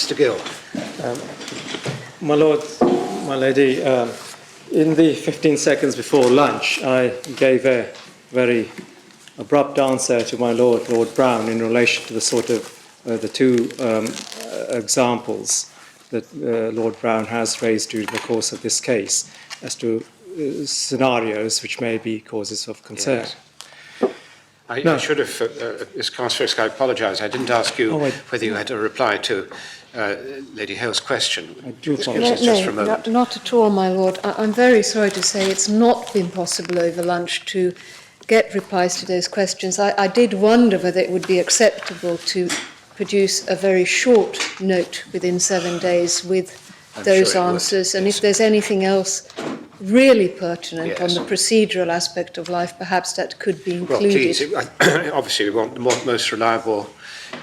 Mr. Gill. My Lord, my Lady, in the 15 seconds before lunch, I gave a very abrupt answer to my Lord Brown, in relation to the sort of the two examples that Lord Brown has raised during the course of this case as to scenarios which may be causes of concern. Yes. I should have, Ms. Carstairs, I apologise. I didn't ask you whether you had a reply to Lady Hale's question. I do apologise. Just for a moment. Not at all, my Lord. I'm very sorry to say it's not been possible over lunch to get replies to those questions. I did wonder whether it would be acceptable to produce a very short note within 7 days with those answers, and if there's anything else really pertinent on the procedural aspect of life, perhaps that could be included. Well, please, obviously we want the most reliable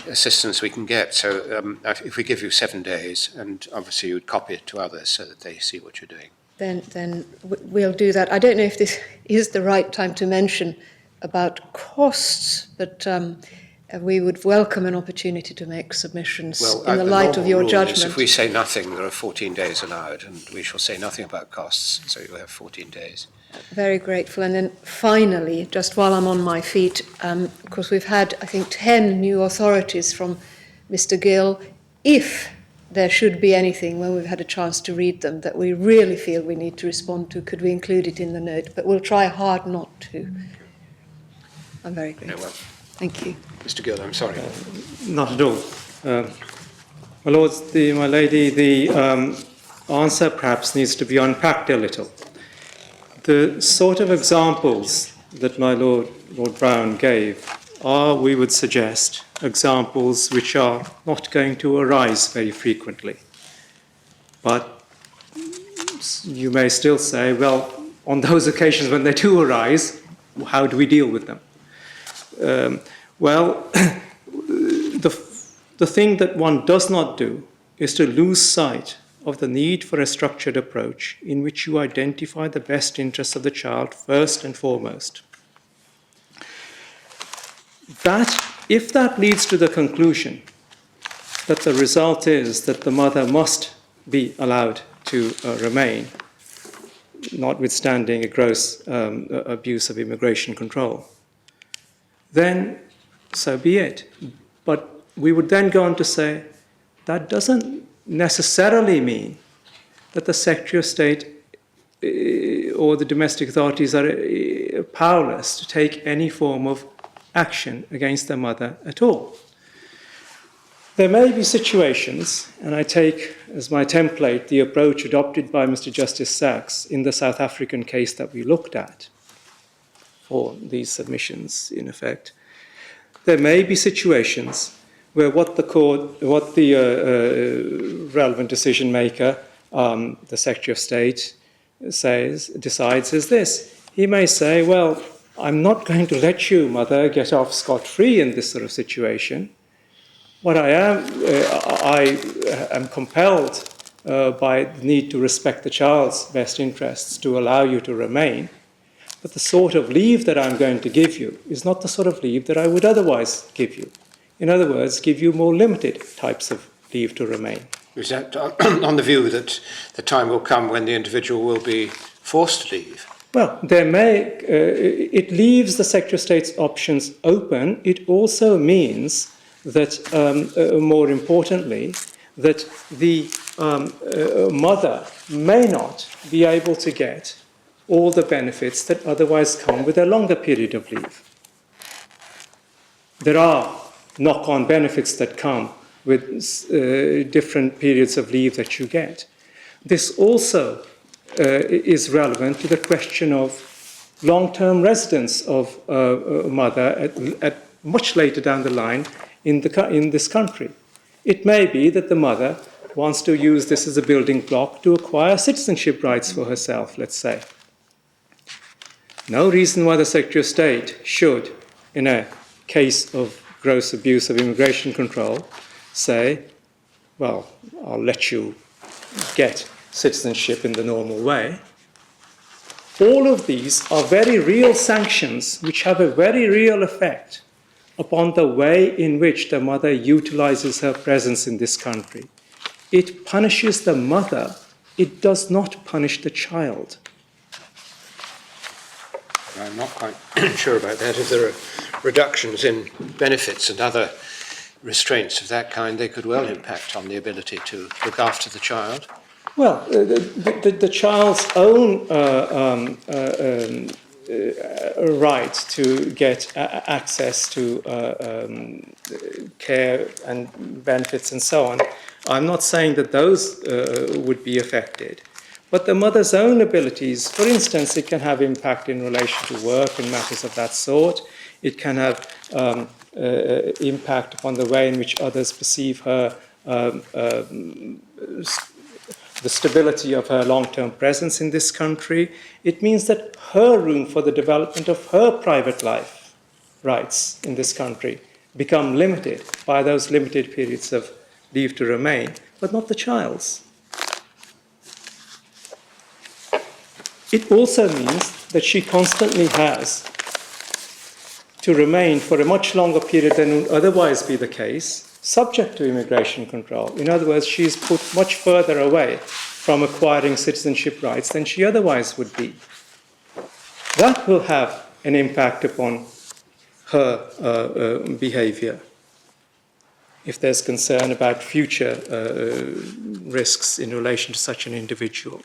assistance we can get, so if we give you 7 days, and obviously you'd copy it to others so that they see what you're doing. Then we'll do that. I don't know if this is the right time to mention about costs, but we would welcome an opportunity to make submissions in the light of your judgment. If we say nothing, there are 14 days allowed, and we shall say nothing about costs, so you'll have 14 days. Very grateful. And then finally, just while I'm on my feet, of course we've had, I think, 10 new authorities from Mr. Gill. If there should be anything, when we've had a chance to read them, that we really feel we need to respond to, could we include it in the note? But we'll try hard not to. I'm very grateful. Well. Thank you. Mr. Gill, I'm sorry. Not at all. My Lords, my Lady, the answer perhaps needs to be unpacked a little. The sort of examples that my Lord Brown gave are, we would suggest, examples which are not going to arise very frequently. But you may still say, well, on those occasions when they do arise, how do we deal with them? Well, the thing that one does not do is to lose sight of the need for a structured approach in which you identify the best interests of the child first and foremost. That, if that leads to the conclusion that the result is that the mother must be allowed to remain, notwithstanding a gross abuse of immigration control, then so be it. But we would then go on to say that doesn't necessarily mean that the Secretary of State or the domestic authorities are powerless to take any form of action against their mother at all. There may be situations, and I take as my template the approach adopted by Mr. Justice Sachs in the South African case that we looked at for these submissions, in effect. There may be situations where what the relevant decision maker, the Secretary of State, decides is this. He may say, well, I'm not going to let you, mother, get off scot-free in this sort of situation. What I am compelled by the need to respect the child's best interests to allow you to remain. But the sort of leave that I'm going to give you is not the sort of leave that I would otherwise give you. In other words, give you more limited types of leave to remain. Is that on the view that the time will come when the individual will be forced to leave? Well, it leaves the Secretary of State's options open. It also means that, more importantly, that the mother may not be able to get all the benefits that otherwise come with a longer period of leave. There are knock-on benefits that come with different periods of leave that you get. This also is relevant to the question of long-term residence of a mother at much later down the line in this country. It may be that the mother wants to use this as a building block to acquire citizenship rights for herself, let's say. No reason why the Secretary of State should, in a case of gross abuse of immigration control, say, well, I'll let you get citizenship in the normal way. All of these are very real sanctions which have a very real effect upon the way in which the mother utilizes her presence in this country. it punishes the mother. It does not punish the child. I'm not quite sure about that. If there are reductions in benefits and other restraints of that kind, they could well impact on the ability to look after the child. Well, the child's own right to get access to care and benefits and so on, I'm not saying that those would be affected. But the mother's own abilities, for instance, it can have impact in relation to work and matters of that sort. It can have impact upon the way in which others perceive her, the stability of her long-term presence in this country. It means that her room for the development of her private life rights in this country become limited by those limited periods of leave to remain, but not the child's. It also means that she constantly has to remain for a much longer period than would otherwise be the case, subject to immigration control. In other words, she is put much further away from acquiring citizenship rights than she otherwise would be. That will have an impact upon her behavior if there's concern about future risks in relation to such an individual.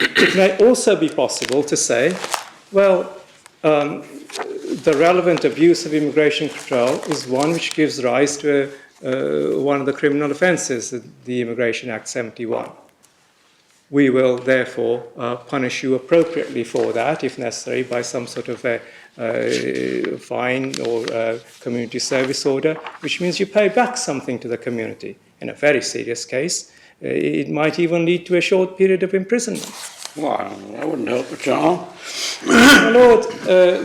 It may also be possible to say, well, the relevant abuse of immigration control is one which gives rise to one of the criminal offences, the Immigration Act 71. We will therefore punish you appropriately for that, if necessary, by some sort of a fine or community service order, which means you pay back something to the community. In a very serious case, it might even lead to a short period of imprisonment. Well, that wouldn't help at all. My Lord,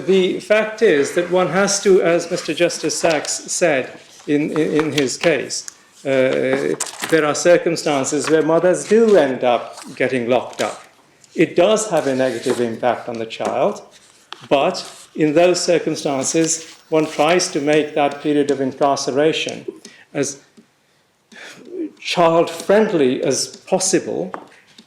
the fact is that one has to, as Mr. Justice Sachs said in his case, there are circumstances where mothers do end up getting locked up. It does have a negative impact on the child, but in those circumstances, one tries to make that period of incarceration as child-friendly as possible,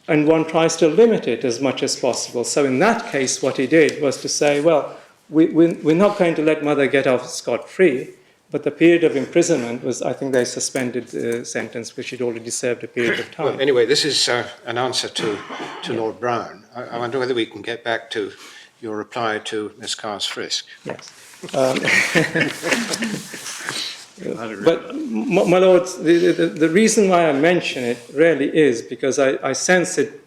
and one tries to limit it as much as possible. So in that case, what he did was to say, well, we're not going to let mother get off scot-free, but the period of imprisonment was, I think they suspended the sentence because she'd already served a period of time. Well, anyway, this is an answer to Lord Brown. I wonder whether we can get back to your reply to Ms. Carr's frisk. Yes. But, my Lord, the reason why I mention it really is because I sense it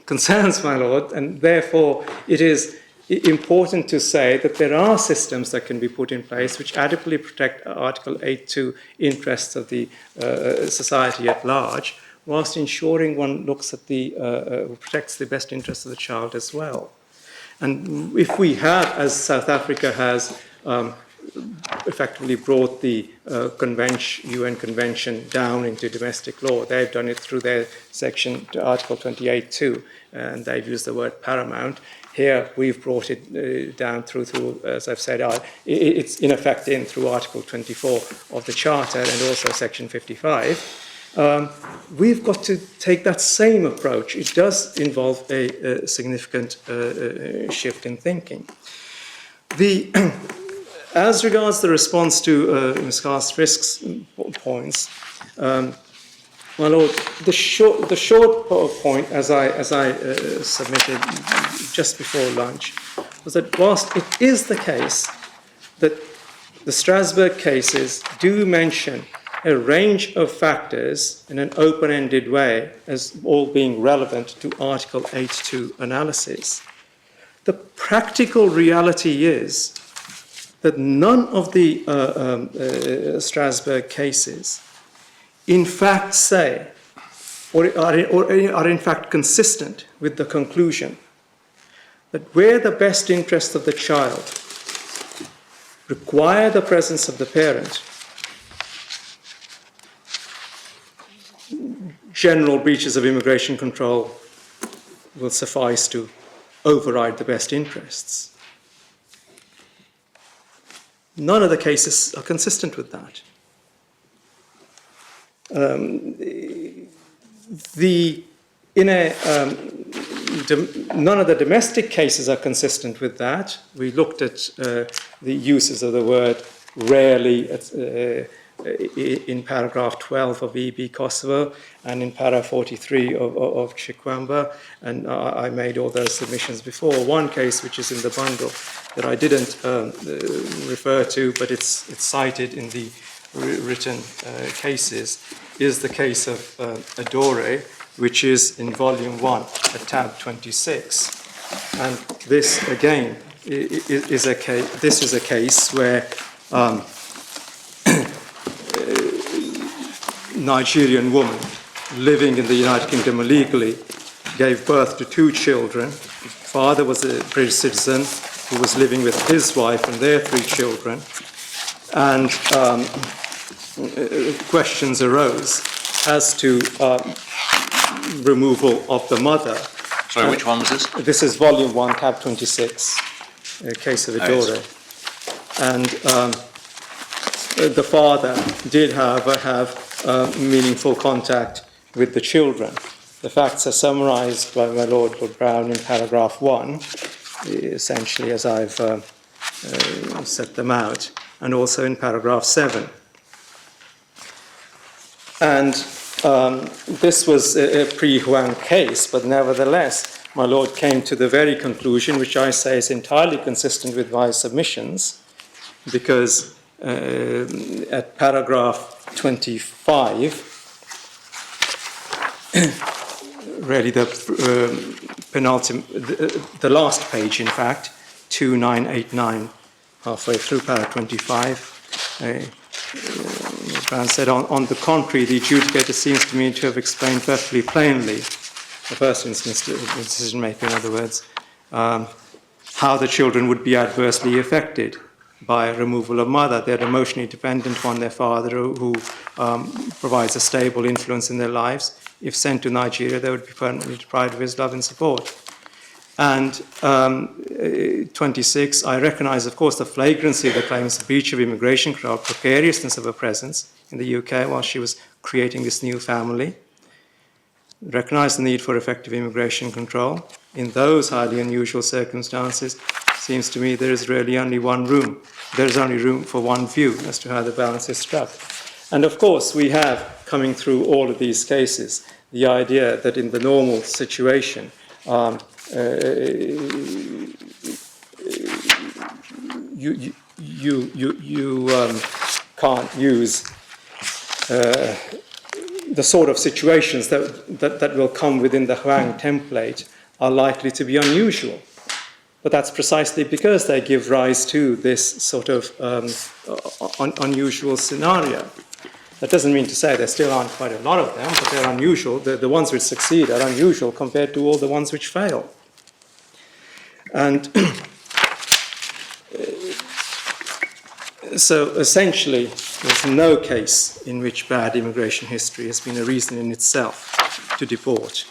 concerns my Lord, and therefore it is important to say that there are systems that can be put in place which adequately protect Article 8.2 interests of the society at large, whilst ensuring one looks at protects the best interests of the child as well. And if we have, as South Africa has, effectively brought the UN Convention down into domestic law. They've done it through their section to Article 28.2, and they've used the word paramount. Here, we've brought it down through, as I've said, it's in effect in through Article 24 of the Charter and also Section 55. We've got to take that same approach. It does involve a significant shift in thinking. As regards the response to Ms. Carr's Frisk's points, my Lord, the short point, as I submitted just before lunch, was that whilst it is the case that the Strasbourg cases do mention a range of factors in an open-ended way as all being relevant to Article 8.2 analysis, the practical reality is that none of the Strasbourg cases in fact say, or are in fact consistent with the conclusion that where the best interests of the child require the presence of the parent, general breaches of immigration control will suffice to override the best interests. None of the cases are consistent with that. None of the domestic cases are consistent with that. We looked at the uses of the word rarely in paragraph 12 of EB Kosovo and in paragraph 43 of Chikwamba, and I made all those submissions before. One case which is in the bundle that I didn't refer to, but it's cited in the written cases, is the case of Adore, which is in volume 1 at tab 26. And this again is a case where Nigerian woman living in the United Kingdom illegally gave birth to 2 children. Father was a British citizen who was living with his wife and their 3 children. And questions arose as to removal of the mother. Sorry, which one was this? This is volume 1, tab 26, case of Adore. Yes. And the father did, however, have meaningful contact with the children. The facts are summarised by my Lord Brown in paragraph 1, essentially as I've set them out, and also in paragraph 7. And this was a pre-Huang case, but nevertheless, my Lord came to the very conclusion, which I say is entirely consistent with my submissions, because at paragraph 25, really the penultimate, the last page, in fact, 2989, halfway through paragraph 25, Brown said, on the contrary, the adjudicator seems to me to have explained perfectly plainly, the first instance decision maker, in other words, how the children would be adversely affected by removal of mother. They're emotionally dependent on their father, who provides a stable influence in their lives. If sent to Nigeria, they would be permanently deprived of his love and support. And 26, I recognise, of course, the flagrancy of the claimant's breach of immigration control, precariousness of her presence in the UK while she was creating this new family. Recognise the need for effective immigration control. In those highly unusual circumstances, seems to me there is really only one room. There is only room for one view as to how the balance is struck. And of course, we have, coming through all of these cases, the idea that in the normal situation, you can't use the sort of situations that will come within the Huang template are likely to be unusual. But that's precisely because they give rise to this sort of unusual scenario. That doesn't mean to say there still aren't quite a lot of them, but they're unusual. The ones which succeed are unusual compared to all the ones which fail. And so essentially, there's no case in which bad immigration history has been a reason in itself to deport.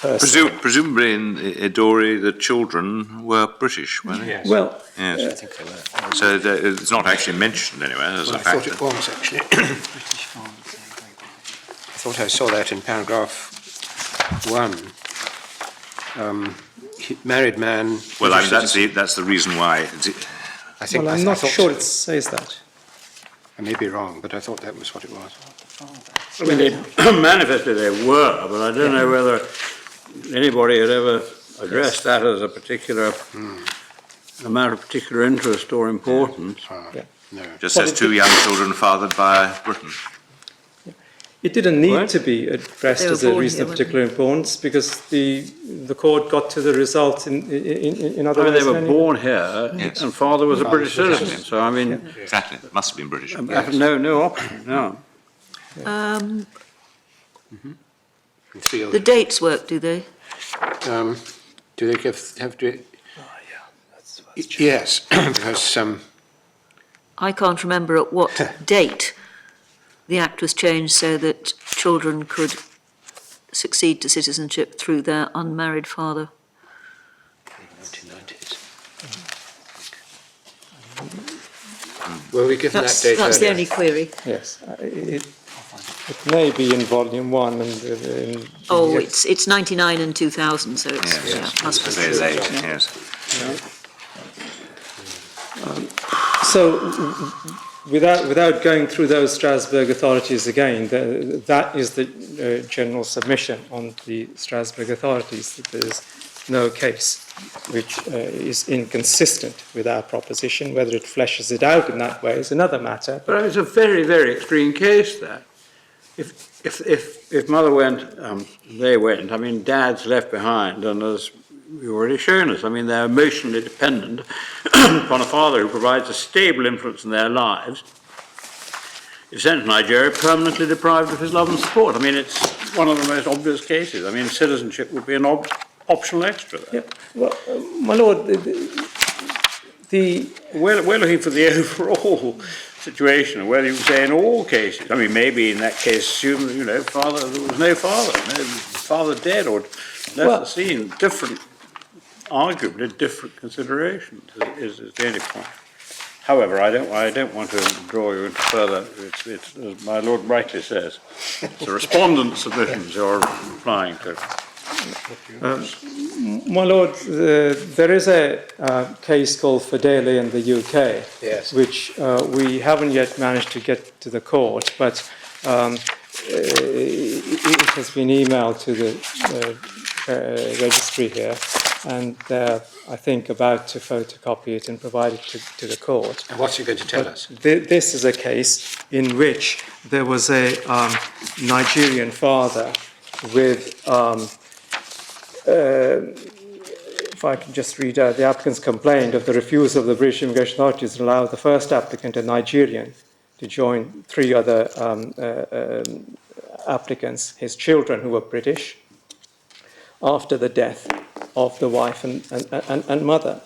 Presumably in Adore, the children were British, weren't they? Yes. Well, Yes. I think they were. So it's not actually mentioned anywhere as Well, a I thought factor. it was, actually. I thought I saw that in paragraph 1. Married man. Well, I mean, that's the reason why. I think. well, I'm I not thought sure so. it says that. I may be wrong, but I thought that was what it was. I mean, they manifestly they were, but I don't know whether anybody had ever addressed that as a particular, a matter of particular interest or importance. Yeah. No. Just Well, says 2 young children fathered by Britain. It didn't need What? to be addressed They were as a born reason here, of weren't particular importance because the court got to the result in other I mean, ways. they were anyway. born here, Yes. and father was a Father British was a citizen, so I mean, Exactly. It must have been British. I have no option, no. Field. The dates work, do they? Do they have to? That's Yes, because I can't remember at what date the Act was changed so that children could succeed to citizenship through their unmarried father. 1990s. Well, we given that date That's the earlier. only query. Yes. It may be in volume 1 and Oh, it's 99 and 2000, so it's, must be. Very late, yes. So, without going through those Strasbourg authorities again, that is the general submission on the Strasbourg authorities, that there's no case which is inconsistent with our proposition. Whether it fleshes it out in that way is another matter. But it's a very, very extreme case, that. If mother went, they went, I mean, dad's left behind, and as you've already shown us, I mean, they're emotionally dependent upon a father who provides a stable influence in their lives, is sent to Nigeria permanently deprived of his love and support. I mean, it's one of the most obvious cases. I mean, citizenship would be an optional extra there. Yeah. Well, my lord, We're looking for the overall situation, whether you say in all cases. I mean, maybe in that case, assume that, there was no father dead or left the scene. Arguably different considerations is the only point. However, I don't want to draw you into further. It's as my lord rightly says, it's the respondent's submissions you're replying to. my lord, there is a case called Fidele in the UK, Yes. which we haven't yet managed to get to the court, but it has been emailed to the registry here, and they're, I think, about to photocopy it and provide it to the court. And what's he going to tell us? This is a case in which there was a Nigerian father with, if I can just read out, the applicants complained of the refusal of the British immigration authorities to allow the first applicant, a Nigerian, to join 3 other applicants, his children who were British, after the death of the wife and mother.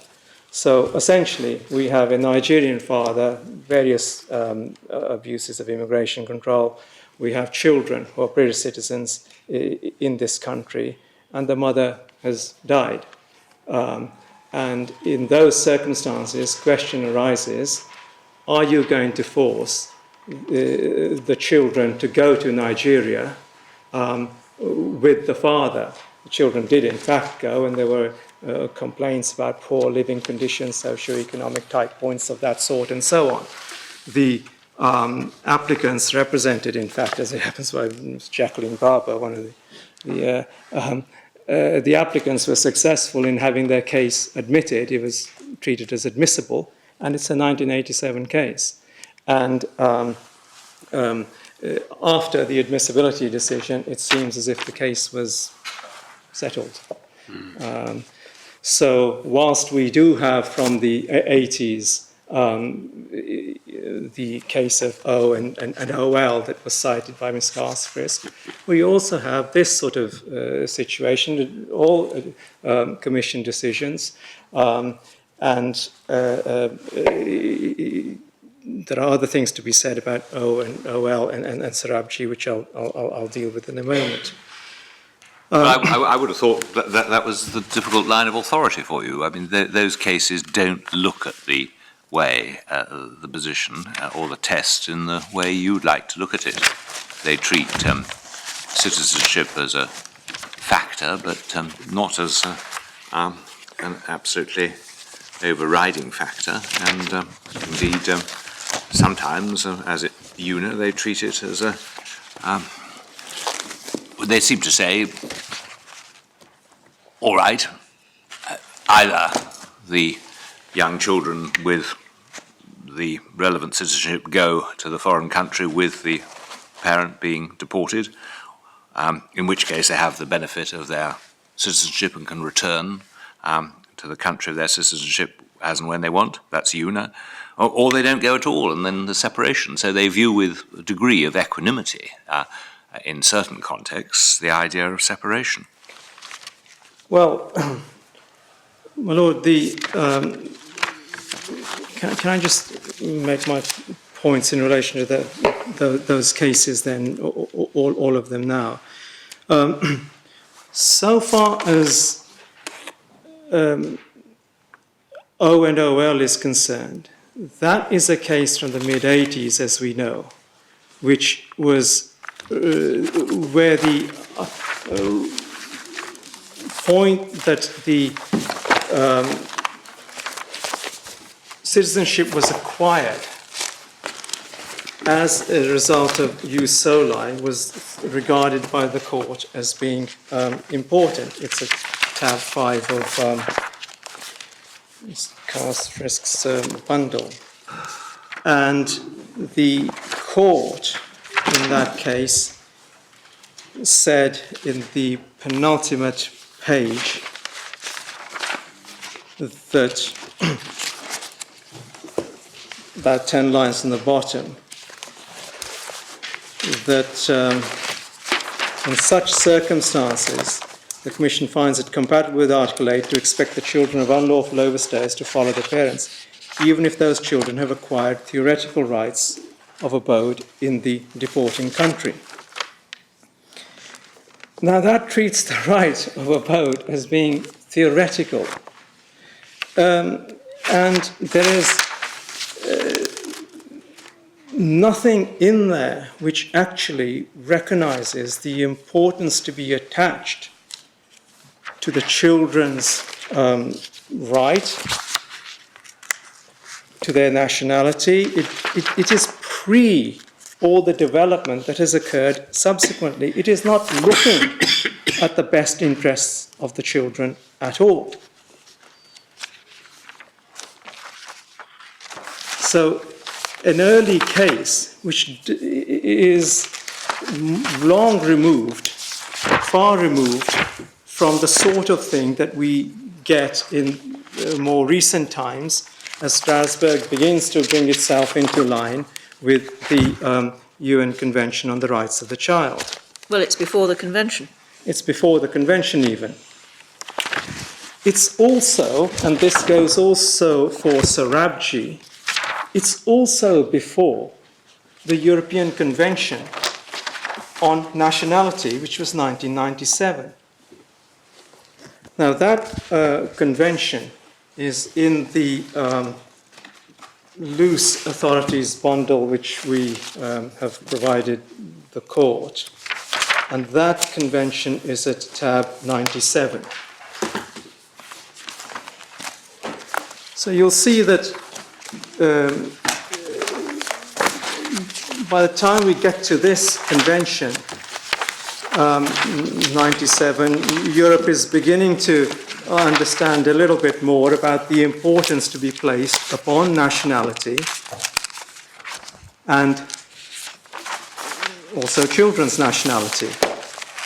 So essentially, we have a Nigerian father, various abuses of immigration control. We have children who are British citizens in this country, and the mother has died. And in those circumstances, question arises, are you going to force the children to go to Nigeria with the father? The children did in fact go, and there were complaints about poor living conditions, socio-economic type points of that sort, and so on. The applicants represented, in fact, as it happens by Jacqueline Barber, one of the applicants were successful in having their case admitted. It was treated as admissible, and it's a 1987 case. And after the admissibility decision, it seems as if the case was settled. So whilst we do have from the 80s the case of O and OL that was cited by Ms. Garsfrisk, we also have this sort of situation, all commission decisions, and there are other things to be said about O and OL and Sarabji, which I'll deal with in a moment. I would have thought that was the difficult line of authority for you. I mean, those cases don't look at the way, the position or the test in the way you'd like to look at it. They treat citizenship as a factor, but not as an absolutely overriding factor. And indeed, sometimes, as you know, they treat it as a... they seem to say, all right, either the young children with the relevant citizenship go to the foreign country with the parent being deported, in which case they have the benefit of their citizenship and can return to the country of their citizenship as and when they want. That's UNA. Or they don't go at all, and then the separation. So they view with a degree of equanimity, in certain contexts, the idea of separation. Well, my lord, can I just make my points in relation to those cases then, all of them now? So far as O and OL is concerned, that is a case from the mid-80s, as we know, which was where the point that the citizenship was acquired as a result of jus soli was regarded by the court as being important. It's a tab 5 of Cast Risks bundle. And the court in that case said in the penultimate page that about 10 lines in the bottom, that in such circumstances, the Commission finds it compatible with Article 8 to expect the children of unlawful overstayers to follow their parents, even if those children have acquired theoretical rights of abode in the deporting country. Now that treats the right of abode as being theoretical. And there is nothing in there which actually recognizes the importance to be attached to the children's right to their nationality. It is pre all the development that has occurred subsequently. It is not looking at the best interests of the children at all. So an early case which is long removed, far removed from the sort of thing that we get in more recent times as Strasbourg begins to bring itself into line with the UN Convention on the Rights of the Child. Well, it's before the convention. It's before the convention even. It's also, and this goes also for Sarabji, it's also before the European Convention on Nationality, which was 1997. Now that convention is in the loose authorities bundle which we have provided the court, and that convention is at tab 97. So you'll see that by the time we get to this convention, 97, Europe is beginning to understand a little bit more about the importance to be placed upon nationality and also children's nationality.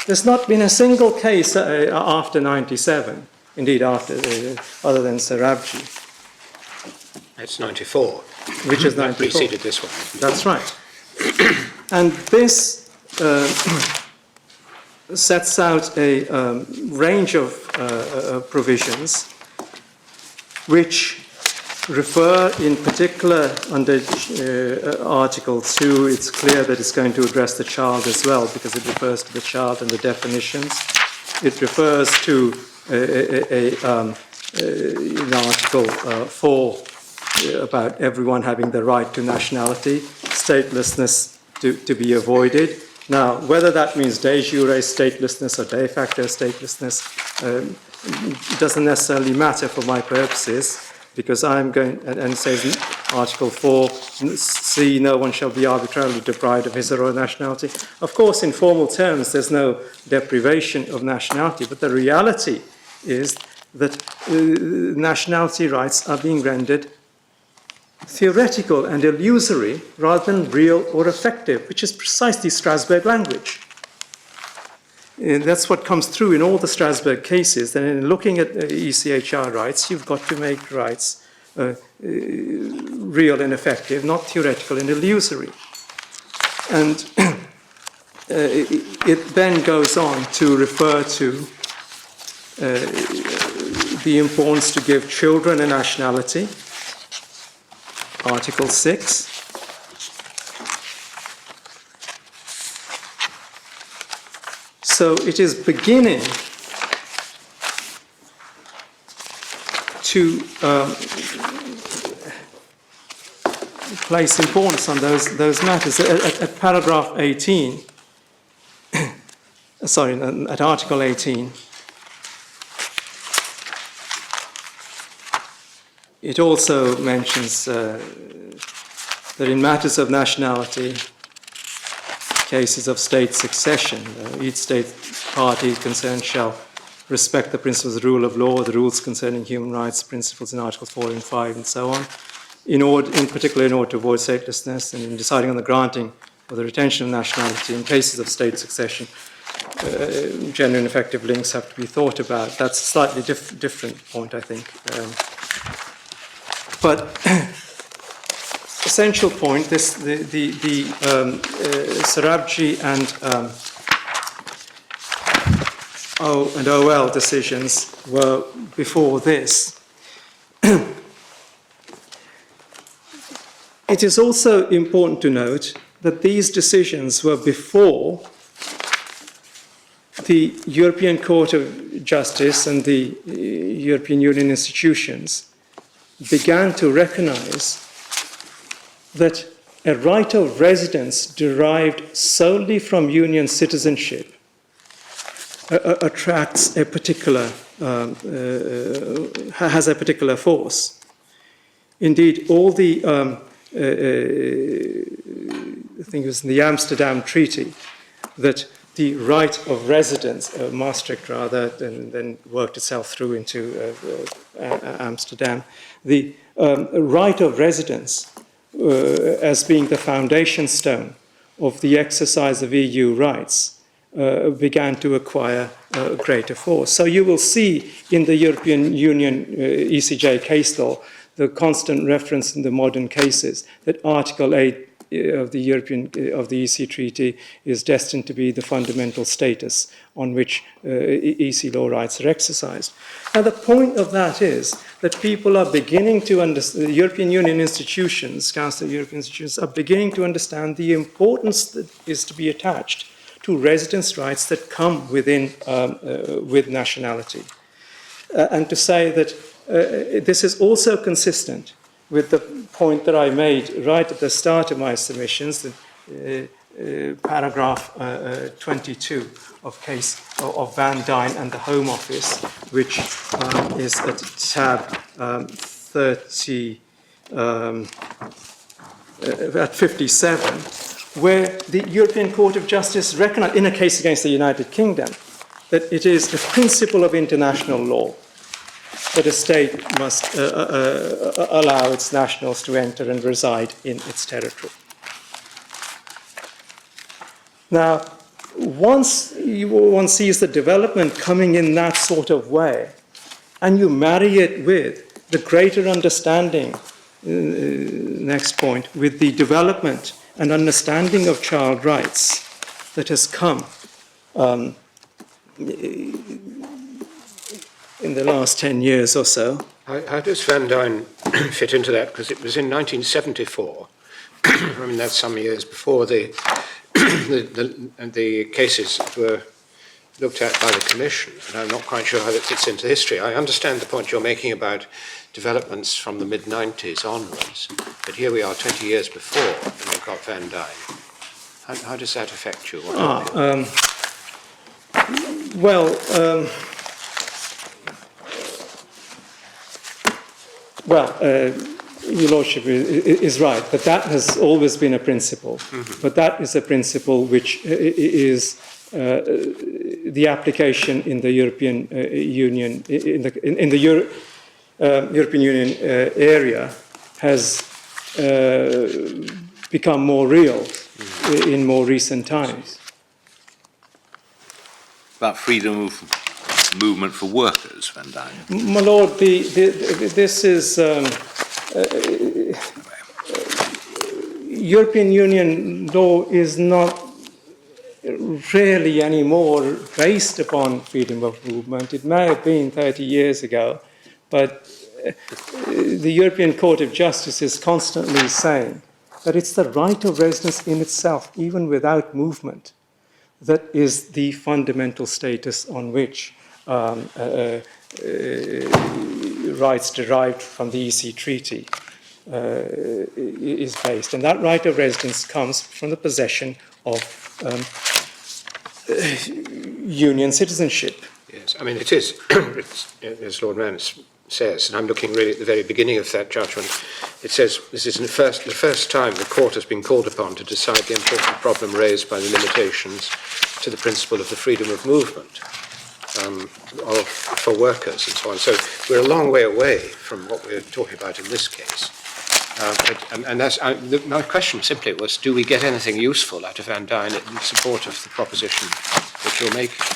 There's not been a single case after 97, indeed after, other than Sarabji. It's 94. Which is 94. That preceded this one. That's right. And this sets out a range of provisions which refer in particular under Article 2. It's clear that it's going to address the child as well because it refers to the child and the definitions. It refers to in Article 4 about everyone having the right to nationality, statelessness to be avoided. Now, whether that means de jure statelessness or de facto statelessness doesn't necessarily matter for my purposes, because I'm going, and it says in Article 4, no one shall be arbitrarily deprived of his or her nationality. Of course, in formal terms, there's no deprivation of nationality, but the reality is that nationality rights are being rendered theoretical and illusory rather than real or effective, which is precisely Strasbourg language. And that's what comes through in all the Strasbourg cases. And in looking at ECHR rights, you've got to make rights real and effective, not theoretical and illusory. And it then goes on to refer to the importance to give children a nationality, Article 6. So it is beginning to place importance on those matters. At paragraph 18, at Article 18, it also mentions that in matters of nationality, cases of state succession, each state party concerned shall respect the principles of the rule of law, the rules concerning human rights, principles in Articles 4 and 5, and so on, in particular in order to avoid statelessness, and in deciding on the granting or the retention of nationality in cases of state succession, genuine effective links have to be thought about. That's a slightly different point, I think. But essential point, the Sarabji and OL decisions were before this. It is also important to note that these decisions were before the European Court of Justice and the European Union institutions began to recognize that a right of residence derived solely from union citizenship attracts a particular, has a particular force. Indeed, all the, I think it was in the Amsterdam Treaty, that the right of residence, Maastricht rather, and then worked itself through into Amsterdam, the right of residence as being the foundation stone of the exercise of EU rights began to acquire greater force. So you will see in the European Union ECJ case law the constant reference in the modern cases that Article 8 of the EC Treaty is destined to be the fundamental status on which EC law rights are exercised. Now the point of that is that people are beginning to understand, the European Union institutions, Council of European institutions, are beginning to understand the importance that is to be attached to residence rights that come within with nationality. And to say that this is also consistent with the point that I made right at the start of my submissions, paragraph 22 of case of Van Dyne and the Home Office, which is at tab 30, at 57, where the European Court of Justice recognized, in a case against the United Kingdom, that it is the principle of international law that a state must allow its nationals to enter and reside in its territory. Now, once one sees the development coming in that sort of way, and you marry it with the greater understanding, next point, with the development and understanding of child rights that has come in the last 10 years or so. How does Van Dyne fit into that? Because it was in 1974. I mean, that's some years before the cases were looked at by the Commission, and I'm not quite sure how that fits into history. I understand the point you're making about developments from the mid-90s onwards, but here we are 20 years before, and we've got Van Dyne. How does that affect you? Your Lordship is right, but that has always been a principle. Mm-hmm. But that is a principle which is the application in the European Union, in the European Union area has become more real in more recent times. About freedom of movement for workers, Van Dyne. My Lord, this is European Union law is not really anymore based upon freedom of movement. It may have been 30 years ago, but the European Court of Justice is constantly saying that it's the right of residence in itself, even without movement, that is the fundamental status on which rights derived from the EC Treaty is based. And that right of residence comes from the possession of union citizenship. Yes, I mean, it is, it's, as Lord Manus says, and I'm looking really at the very beginning of that judgment, it says this is the first time the court has been called upon to decide the important problem raised by the limitations to the principle of the freedom of movement for workers and so on. So we're a long way away from what we're talking about in this case. My question simply was, do we get anything useful out of Van Dyne in support of the proposition that you're making?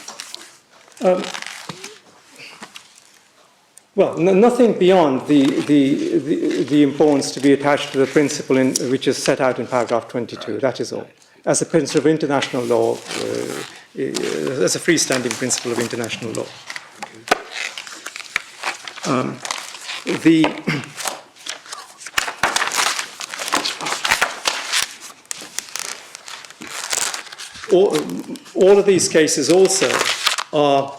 Well, nothing beyond the importance to be attached to the principle which is set out in paragraph 22. Right. That is all. As a principle of international law, as a freestanding principle of international law. All of these cases also are,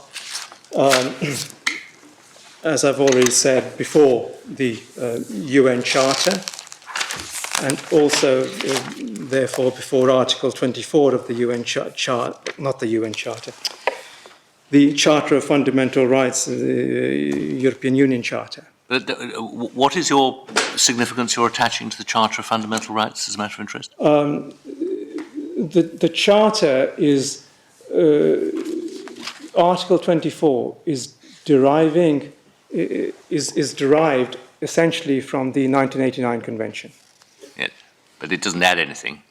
as I've already said before, the UN Charter, and also, therefore, before Article 24 of the UN Charter, not the UN Charter, the Charter of Fundamental Rights, the European Union Charter. But what is your significance you're attaching to the Charter of Fundamental Rights as a matter of interest? The Charter is, Article 24 is derived essentially from the 1989 Convention. Yes, but it doesn't add anything.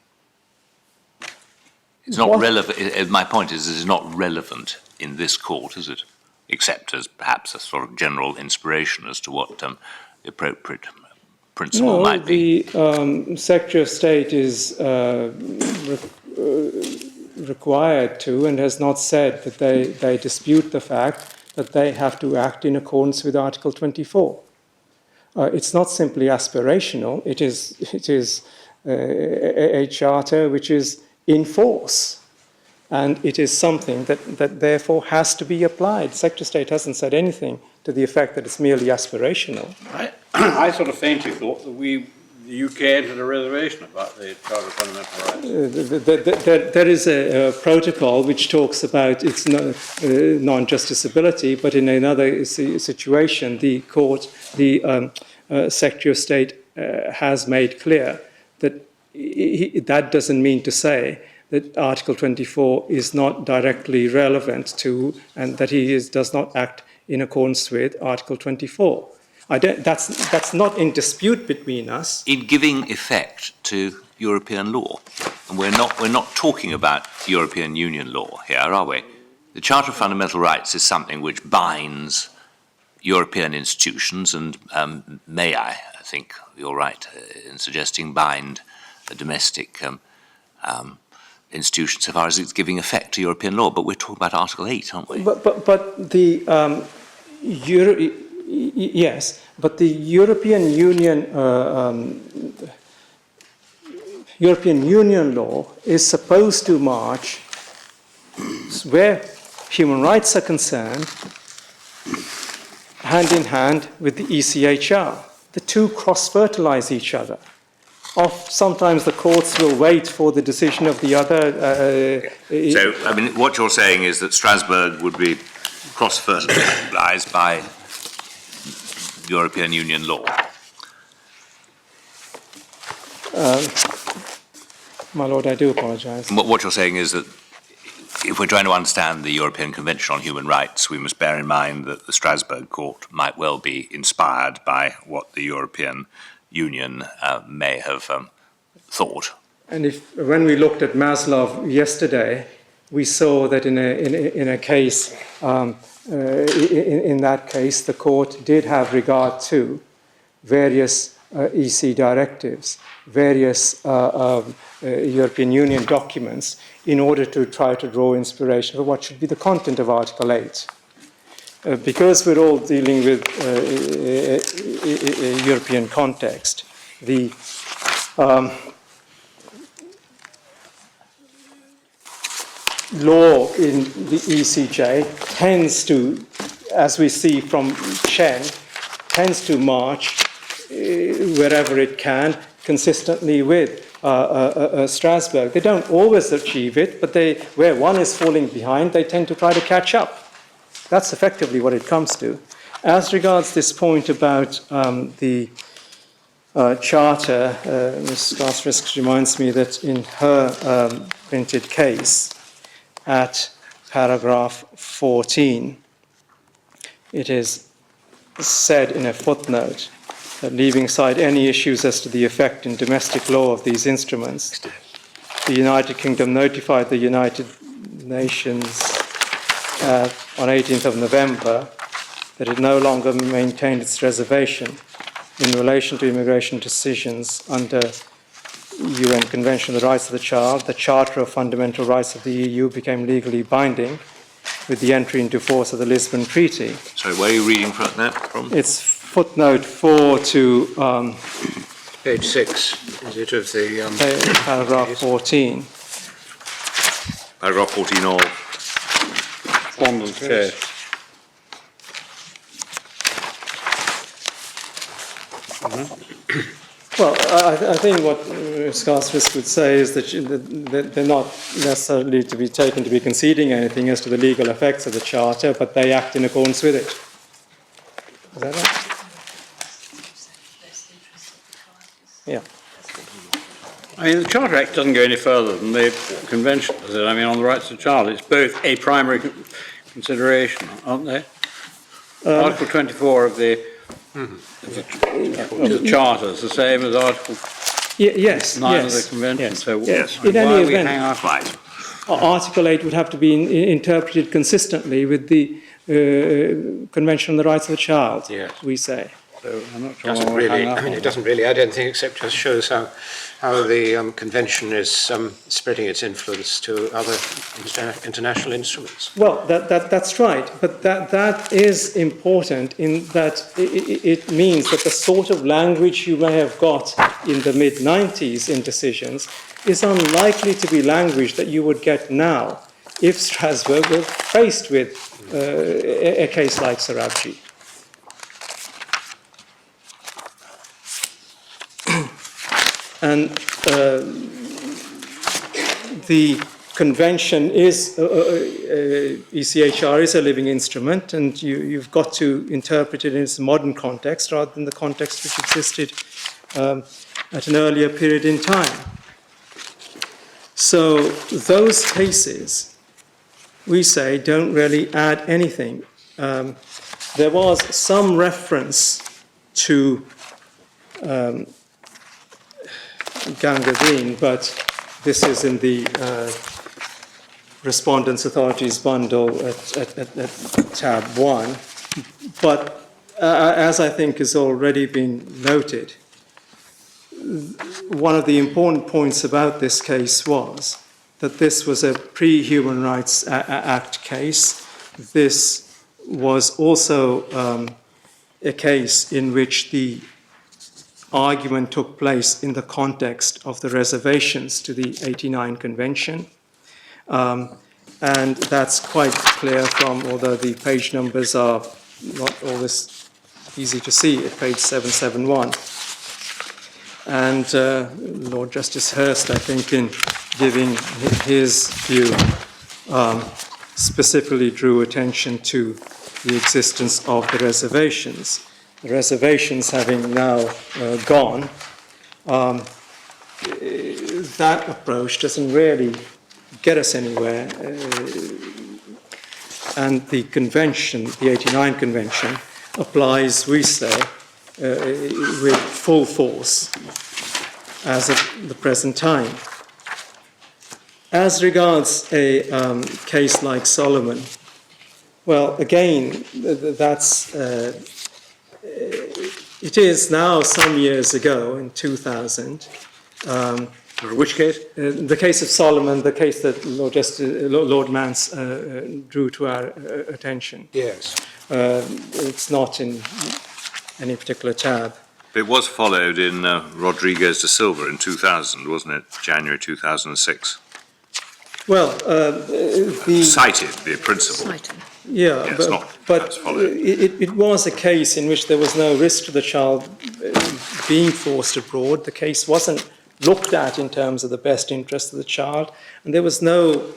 It's not relevant. My point is, it's not relevant in this court, is it? Except as perhaps a sort of general inspiration as to what the appropriate principle might be. The Secretary of State is required to, and has not said that they dispute the fact that they have to act in accordance with Article 24. It's not simply aspirational. It is a charter which is in force, and it is something that therefore has to be applied. Secretary of State hasn't said anything to the effect that it's merely aspirational. I sort of faintly thought that the UK entered a reservation about the Charter of Fundamental Rights. There is a protocol which talks about its non-justiciability, but in another situation, the court, the Secretary of State has made clear that that doesn't mean to say that Article 24 is not directly relevant to, and that he does not act in accordance with Article 24. That's not in dispute between us. In giving effect to European law, and we're not talking about European Union law here, are we? The Charter of Fundamental Rights is something which binds European institutions, and may I think you're right in suggesting bind a domestic institution so far as it's giving effect to European law. But we're talking about Article 8, aren't we? But the yes, but the European Union law is supposed to march where human rights are concerned, hand in hand with the ECHR. The two cross-fertilize each other. Sometimes the courts will wait for the decision of the other. So, I mean, what you're saying is that Strasbourg would be cross-fertilized by European Union law. My lord, I do apologise. What you're saying is that if we're trying to understand the European Convention on Human Rights, we must bear in mind that the Strasbourg Court might well be inspired by what the European Union may have thought. And when we looked at Maslov yesterday, we saw that in a case, in that case, the court did have regard to various EC directives, various European Union documents, in order to try to draw inspiration for what should be the content of Article 8. Because we're all dealing with a European context, the law in the ECJ tends to, as we see from Chen, tends to march wherever it can, consistently with Strasbourg. They don't always achieve it, but where one is falling behind, they tend to try to catch up. That's effectively what it comes to. As regards this point about the charter, Ms. Glass-Risk reminds me that in her printed case, at paragraph 14, it is said in a footnote that leaving aside any issues as to the effect in domestic law of these instruments, the United Kingdom notified the United Nations on 18th of November that it no longer maintained its reservation in relation to immigration decisions under UN Convention on the Rights of the Child. The Charter of Fundamental Rights of the EU became legally binding with the entry into force of the Lisbon Treaty. Sorry, where are you reading from that from? It's footnote 4 to Page 6, is it, of the... paragraph 14. Paragraph 14 of... Respondent's case. Well, I think what Ms. Glass-Risk would say is that they're not necessarily to be taken to be conceding anything as to the legal effects of the Charter, but they act in accordance with it. Is that right? Yeah. I mean, the Charter Act doesn't go any further than the Convention, does it? I mean, on the rights of the child, it's both a primary consideration, aren't they? Article 24 of the Charter is the same as Article Yes, 9 yes, of the Convention. yes. So Yes. why In any do we event, hang our Right. Article 8 would have to be interpreted consistently with the Convention on the Rights of the Child, Yes. we say. So I'm not sure Doesn't why we really, hang up I mean, on it doesn't really add anything except just shows how the convention is spreading its influence to other international instruments. Well, that's right, but that is important in that it means that the sort of language you may have got in the mid-90s in decisions is unlikely to be language that you would get now if Strasbourg were faced with a case like Sarabji. And the convention is, ECHR is a living instrument, and you've got to interpret it in its modern context rather than the context which existed at an earlier period in time. So those cases, we say, don't really add anything. There was some reference to Gangadin, but this is in the Respondents' Authorities bundle at tab 1. But as I think has already been noted, one of the important points about this case was that this was a pre-Human Rights Act case. This was also a case in which the argument took place in the context of the reservations to the 89 Convention. And that's quite clear from, although the page numbers are not always easy to see, at page 771. And Lord Justice Hurst, I think, in giving his view, specifically drew attention to the existence of the reservations. The reservations having now gone, that approach doesn't really get us anywhere. And the convention, the 89 Convention, applies, we say, with full force as of the present time. As regards a case like Solomon, well, again, that's it is now some years ago, in 2000. Which case? The case of Solomon, the case that Lord Mance drew to our attention. Yes. It's not in any particular tab. It was followed in Rodriguez de Silva in 2000, wasn't it? January 2006. Well, Cited, the principle. Cited. Yeah, Yeah, it's not but it was a case in which there was no risk to the child being forced abroad. The case wasn't looked at in terms of the best interest of the child, and there was no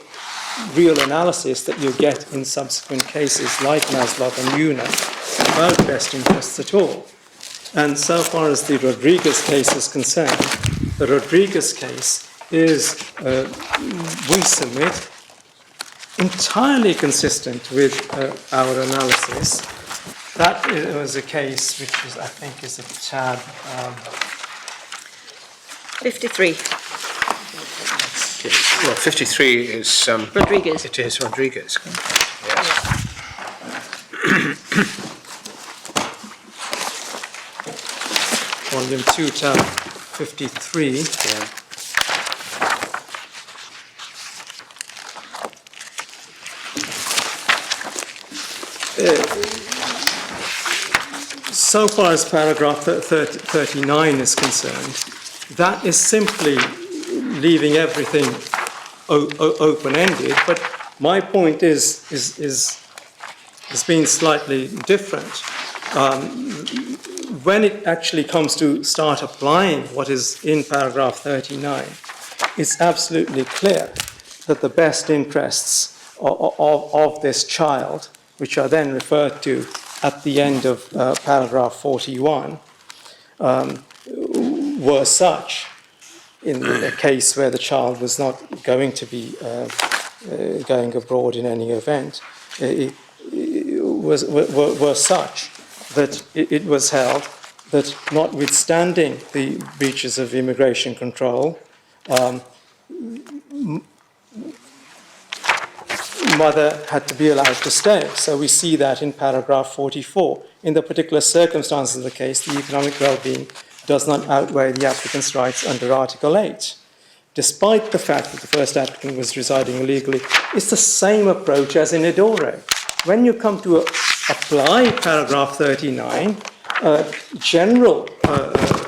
real analysis that you get in subsequent cases like Maslov and Una about best interests at all. And so far as the Rodriguez case is concerned, the Rodriguez case is, we submit, entirely consistent with our analysis. That was a case which is, I think, is a tab 53. Well, 53 is... Rodriguez. It is Rodriguez. Yes. Volume 2, tab 53. Yeah. So far as paragraph 39 is concerned, that is simply leaving everything open-ended, but my point is being slightly different. When it actually comes to start applying what is in paragraph 39, it's absolutely clear that the best interests of this child, which are then referred to at the end of paragraph 41, were such, in a case where the child was not going to be going abroad in any event, were such that it was held that notwithstanding the breaches of immigration control, mother had to be allowed to stay. So we see that in paragraph 44. In the particular circumstances of the case, the economic well-being does not outweigh the applicant's rights under Article 8. Despite the fact that the first applicant was residing illegally, it's the same approach as in Edore. When you come to apply paragraph 39, general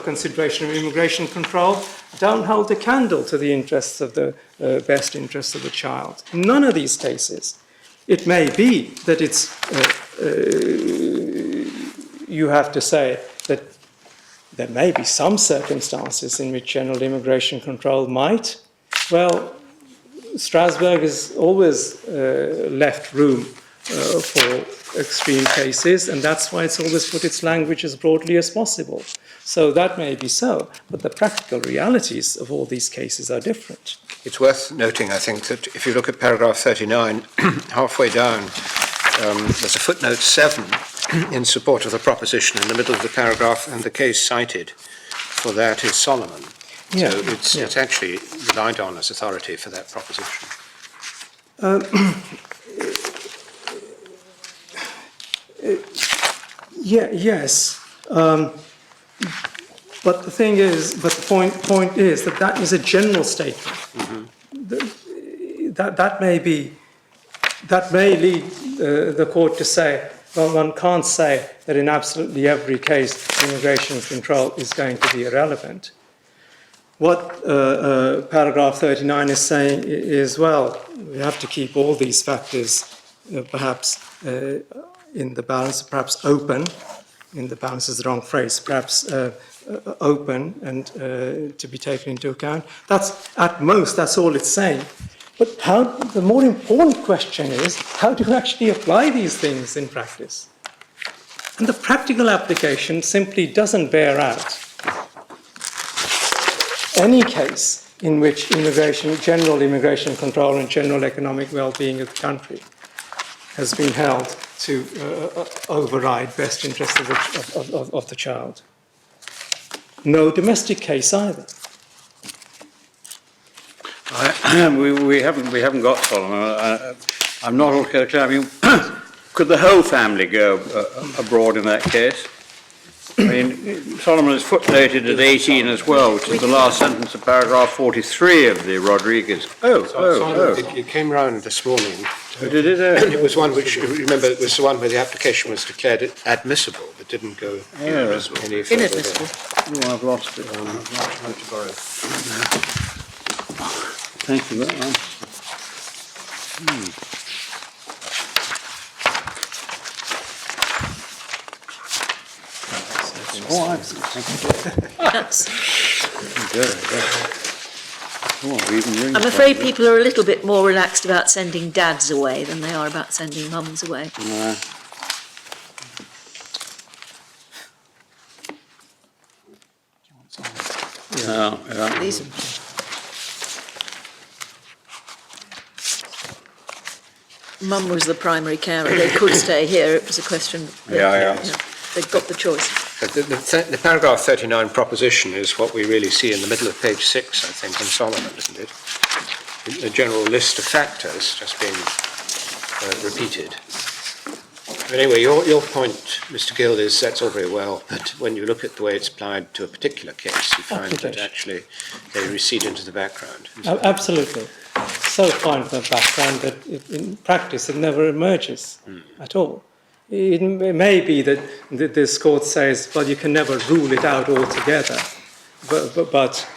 consideration of immigration control don't hold a candle to the interests of the best interests of the child. In none of these cases. It may be that it's, you have to say that there may be some circumstances in which general immigration control might. Well, Strasbourg has always left room for extreme cases, and that's why it's always put its language as broadly as possible. So that may be so, but the practical realities of all these cases are different. It's worth noting, I think, that if you look at paragraph 39, halfway down, there's a footnote 7 in support of the proposition in the middle of the paragraph, and the case cited for that is Solomon. Yeah, so it's actually relied on as authority for that proposition. Yes. But the thing is, but the point is that is a general statement. Mm-hmm. That may lead the court to say, well, one can't say that in absolutely every case immigration control is going to be irrelevant. What paragraph 39 is saying is, well, we have to keep all these factors perhaps in the balance, perhaps open. In the balance is the wrong phrase, perhaps open and to be taken into account. That's, at most, that's all it's saying. But the more important question is, how do you actually apply these things in practice? And the practical application simply doesn't bear out any case in which general immigration control and general economic well-being of the country has been held to override best interests of the child. No domestic case either. We haven't got Solomon. I'm not all clear. I mean, could the whole family go abroad in that case? I mean, Solomon is footnoted at 18 as well, which is the last sentence of paragraph 43 of the Rodriguez. It came round this morning. Did it? It was one which, remember, it was the one where the application was declared admissible, but didn't go any further. Inadmissible. Oh, I've lost it. Have to borrow. Thank you very much. Oh, That's, I'm I'm afraid people are a little bit more relaxed about sending dads away than they are about sending mums away. Yeah. These, mum was the primary carer. They could stay here. It was a question. That, Yeah. They've got the choice. But the paragraph 39 proposition is what we really see in the middle of page 6, I think, in Solomon, isn't it? A general list of factors just being repeated. But anyway, your point, Mr. Gill, is that's all very well, but when you look at the way it's applied to a particular case, you find that actually they recede into the background. Absolutely. So far into the background that in practice it never emerges at all. It may be that this court says, well, you can never rule it out altogether, but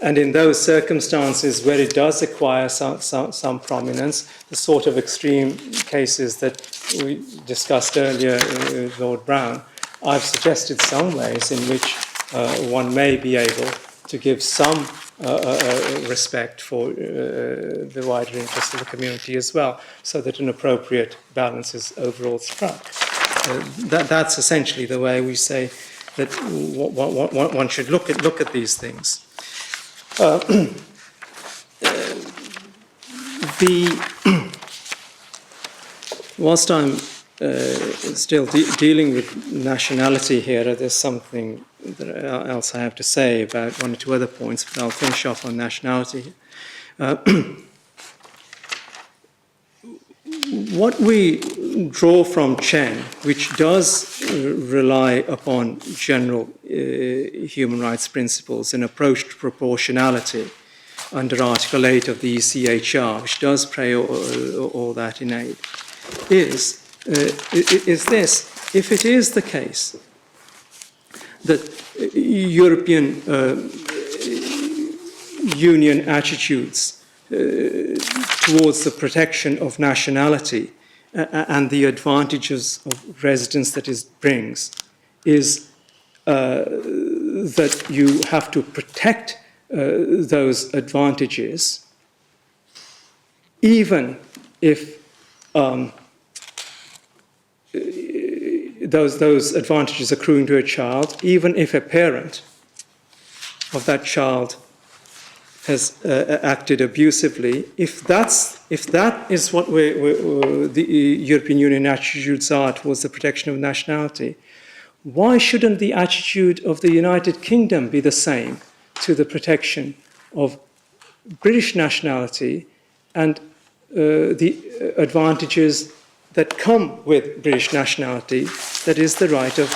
and in those circumstances where it does acquire some prominence, the sort of extreme cases that we discussed earlier with Lord Brown, I've suggested some ways in which one may be able to give some respect for the wider interests of the community as well, so that an appropriate balance is overall struck. That's essentially the way we say that one should look at these things. Whilst I'm still dealing with nationality here, there's something else I have to say about one or two other points, but I'll finish off on nationality. What we draw from Chen, which does rely upon general human rights principles and approach to proportionality under Article 8 of the ECHR, which does pray all that in aid, is this: if it is the case that European Union attitudes towards the protection of nationality and the advantages of residence that it brings is that you have to protect those advantages, even if those advantages accruing to a child, even if a parent of that child has acted abusively, if that is what the European Union attitudes are towards the protection of nationality, why shouldn't the attitude of the United Kingdom be the same to the protection of British nationality and the advantages that come with British nationality, that is the right of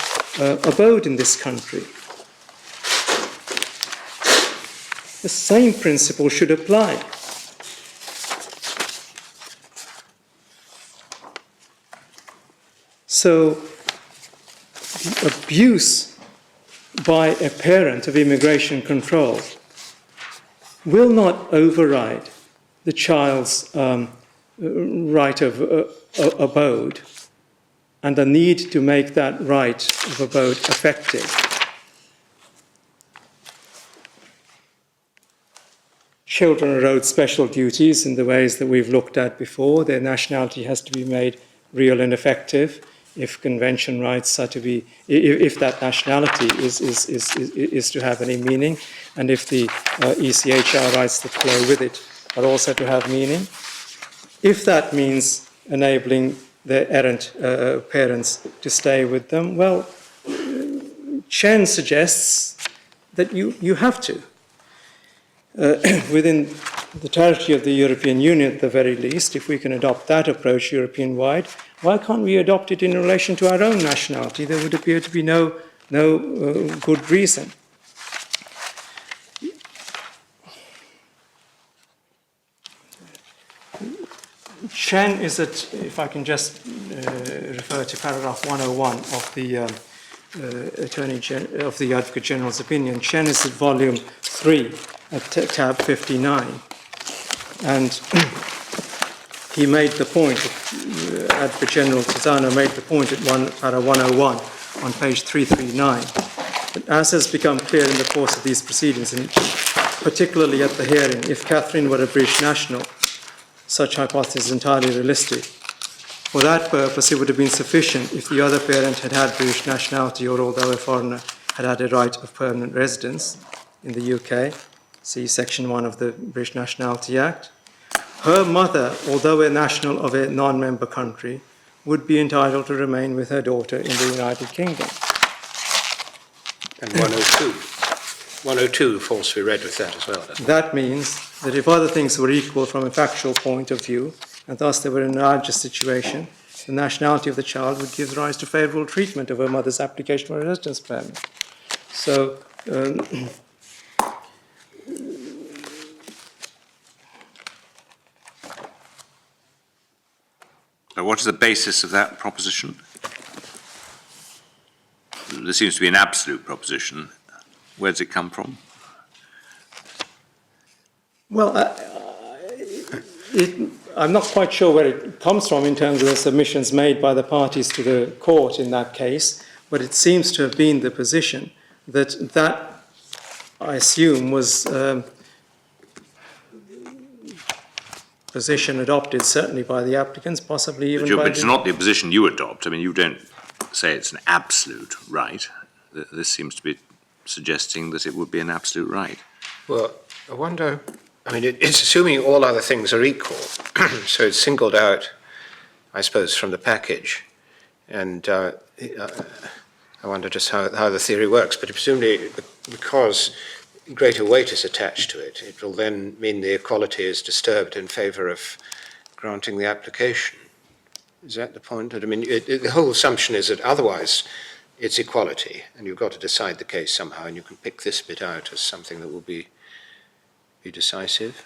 abode in this country? The same principle should apply. So, the abuse by a parent of immigration control will not override the child's right of abode and the need to make that right of abode effective. Children are owed special duties in the ways that we've looked at before. Their nationality has to be made real and effective if convention rights are to be, if that nationality is to have any meaning, and if the ECHR rights that flow with it are also to have meaning. If that means enabling their errant parents to stay with them, well, Chen suggests that you have to. Within the territory of the European Union, at the very least, if we can adopt that approach European-wide, why can't we adopt it in relation to our own nationality? There would appear to be no good reason. Chen is at, if I can just refer to paragraph 101 of the of the Advocate General's opinion. Chen is at volume 3 at tab 59, and he made the point, Advocate General Tizano made the point at para 101, on page 339. But as has become clear in the course of these proceedings, and particularly at the hearing, if Catherine were a British national, such hypothesis is entirely realistic. For that purpose, it would have been sufficient if the other parent had had British nationality, or although a foreigner had had a right of permanent residence in the UK, see Section 1 of the British Nationality Act. Her mother, although a national of a non-member country, would be entitled to remain with her daughter in the United Kingdom. And 102. 102 falls to be read with that as well, doesn't it? That means that if other things were equal from a factual point of view, and thus they were in an analogous situation, the nationality of the child would give rise to favourable treatment of her mother's application for a residence permit. So, So what is the basis of that proposition? There seems to be an absolute proposition. Where does it come from? well, I'm not quite sure where it comes from in terms of the submissions made by the parties to the court in that case, but it seems to have been the position that I assume was position adopted certainly by the applicants, possibly even by But it's not the position you adopt. I mean, you don't say it's an absolute right. This seems to be suggesting that it would be an absolute right. Well, I wonder, I mean, it's assuming all other things are equal, so it's singled out, I suppose, from the package, and I wonder just how the theory works, but presumably because greater weight is attached to it, it will then mean the equality is disturbed in favour of granting the application. Is that the point? I mean, the whole assumption is that otherwise it's equality, and you've got to decide the case somehow, and you can pick this bit out as something that will be decisive.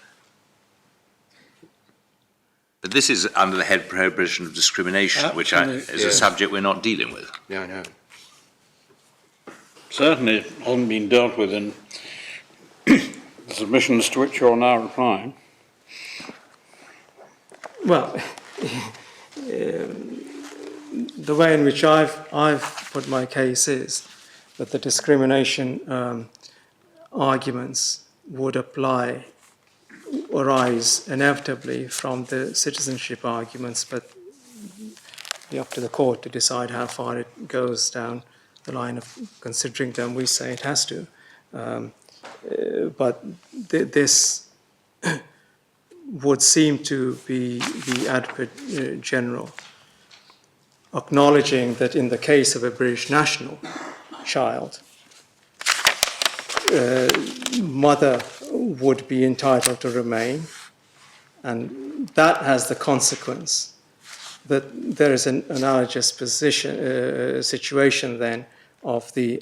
But this is under the head prohibition of discrimination, which is a subject we're not dealing with. Yeah, I know. Certainly it hasn't been dealt with in the submissions to which you're now replying. Well, the way in which I've put my case is that the discrimination arguments would arise inevitably from the citizenship arguments, but it'll be up to the court to decide how far it goes down the line of considering them. We say it has to. But this would seem to be the Advocate General acknowledging that in the case of a British national child, mother would be entitled to remain, and that has the consequence that there is an analogous situation then of the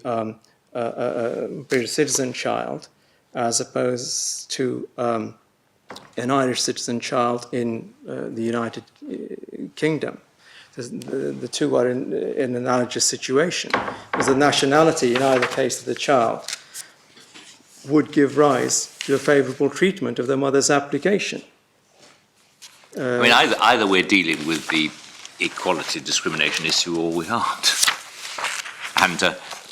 British citizen child as opposed to an Irish citizen child in the United Kingdom. The two are in an analogous situation, because the nationality in either case of the child would give rise to a favourable treatment of the mother's application. I mean, either we're dealing with the equality discrimination issue or we aren't. And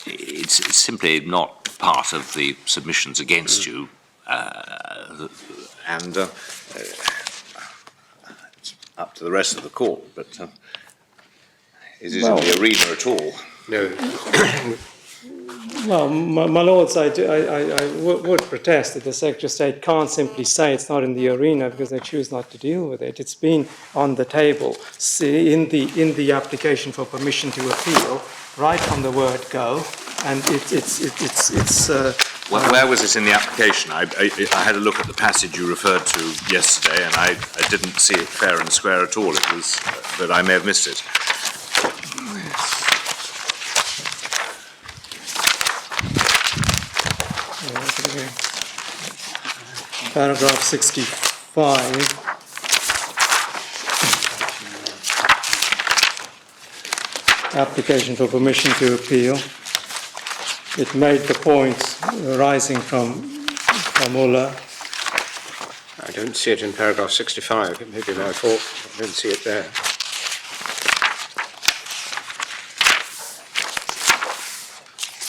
it's simply not part of the submissions against you. And it's up to the rest of the court, but it isn't the arena at all. No. Well, my lords, I would protest that the Secretary of State can't simply say it's not in the arena because they choose not to deal with it. It's been on the table in the application for permission to appeal, right from the word go, and it's. Where was this in the application? I had a look at the passage you referred to yesterday, and I didn't see it fair and square at all. It was, but I may have missed it. Paragraph 65. Application for permission to appeal. It made the point arising from Ulla. I don't see it in paragraph 65. It may be my fault. I don't see it there.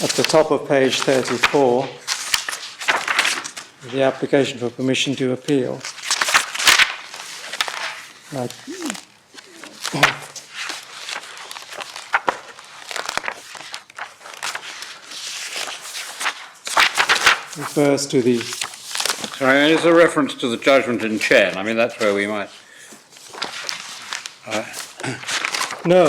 at the top of page 34, the application for permission to appeal. Refers to the Sorry, is a reference to the judgment in Chen? I mean, that's where we might. no,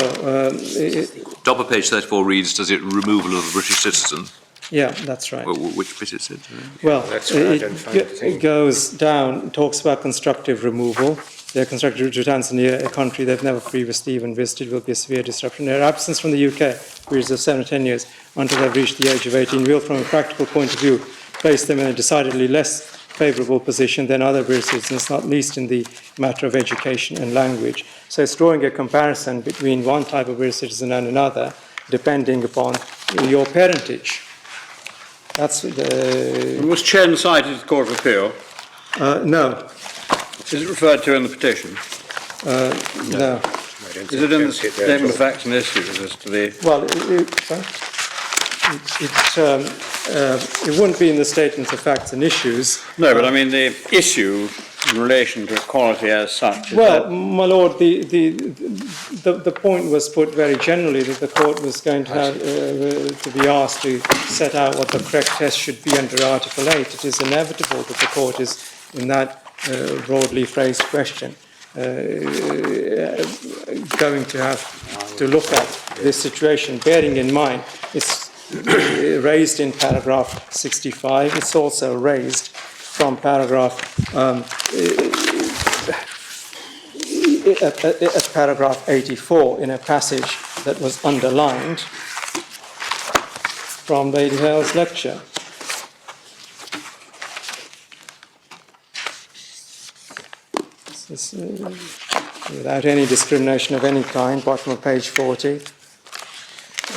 Top of page 34 reads, does it removal of a British citizen? yeah, that's right. Which bit is it? Well, That's where I don't find the thing. it goes down, talks about constructive removal. They're constructed to Tanzania, a country they've never previously even visited, will be a severe disruption. Their absence from the UK, periods of 7 or 10 years, until they've reached the age of 18, will, from a practical point of view, place them in a decidedly less favourable position than other British citizens, not least in the matter of education and language. So it's drawing a comparison between one type of British citizen and another, depending upon your parentage. That's the... Was Chen cited at the Court of Appeal? No. Is it referred to in the petition? No. Is it in the statement of facts and issues as to the... Well, it wouldn't be in the statements of facts and issues. No, but I mean the issue in relation to equality as such. Well, my lord, the point was put very generally that the court was going to have to be asked to set out what the correct test should be under Article 8. It is inevitable that the court is, in that broadly phrased question, going to have to look at this situation, bearing in mind it's raised in paragraph 65. It's also raised from paragraph at paragraph 84 in a passage that was underlined from Lady Hale's lecture. This is, without any discrimination of any kind, bottom of page 40,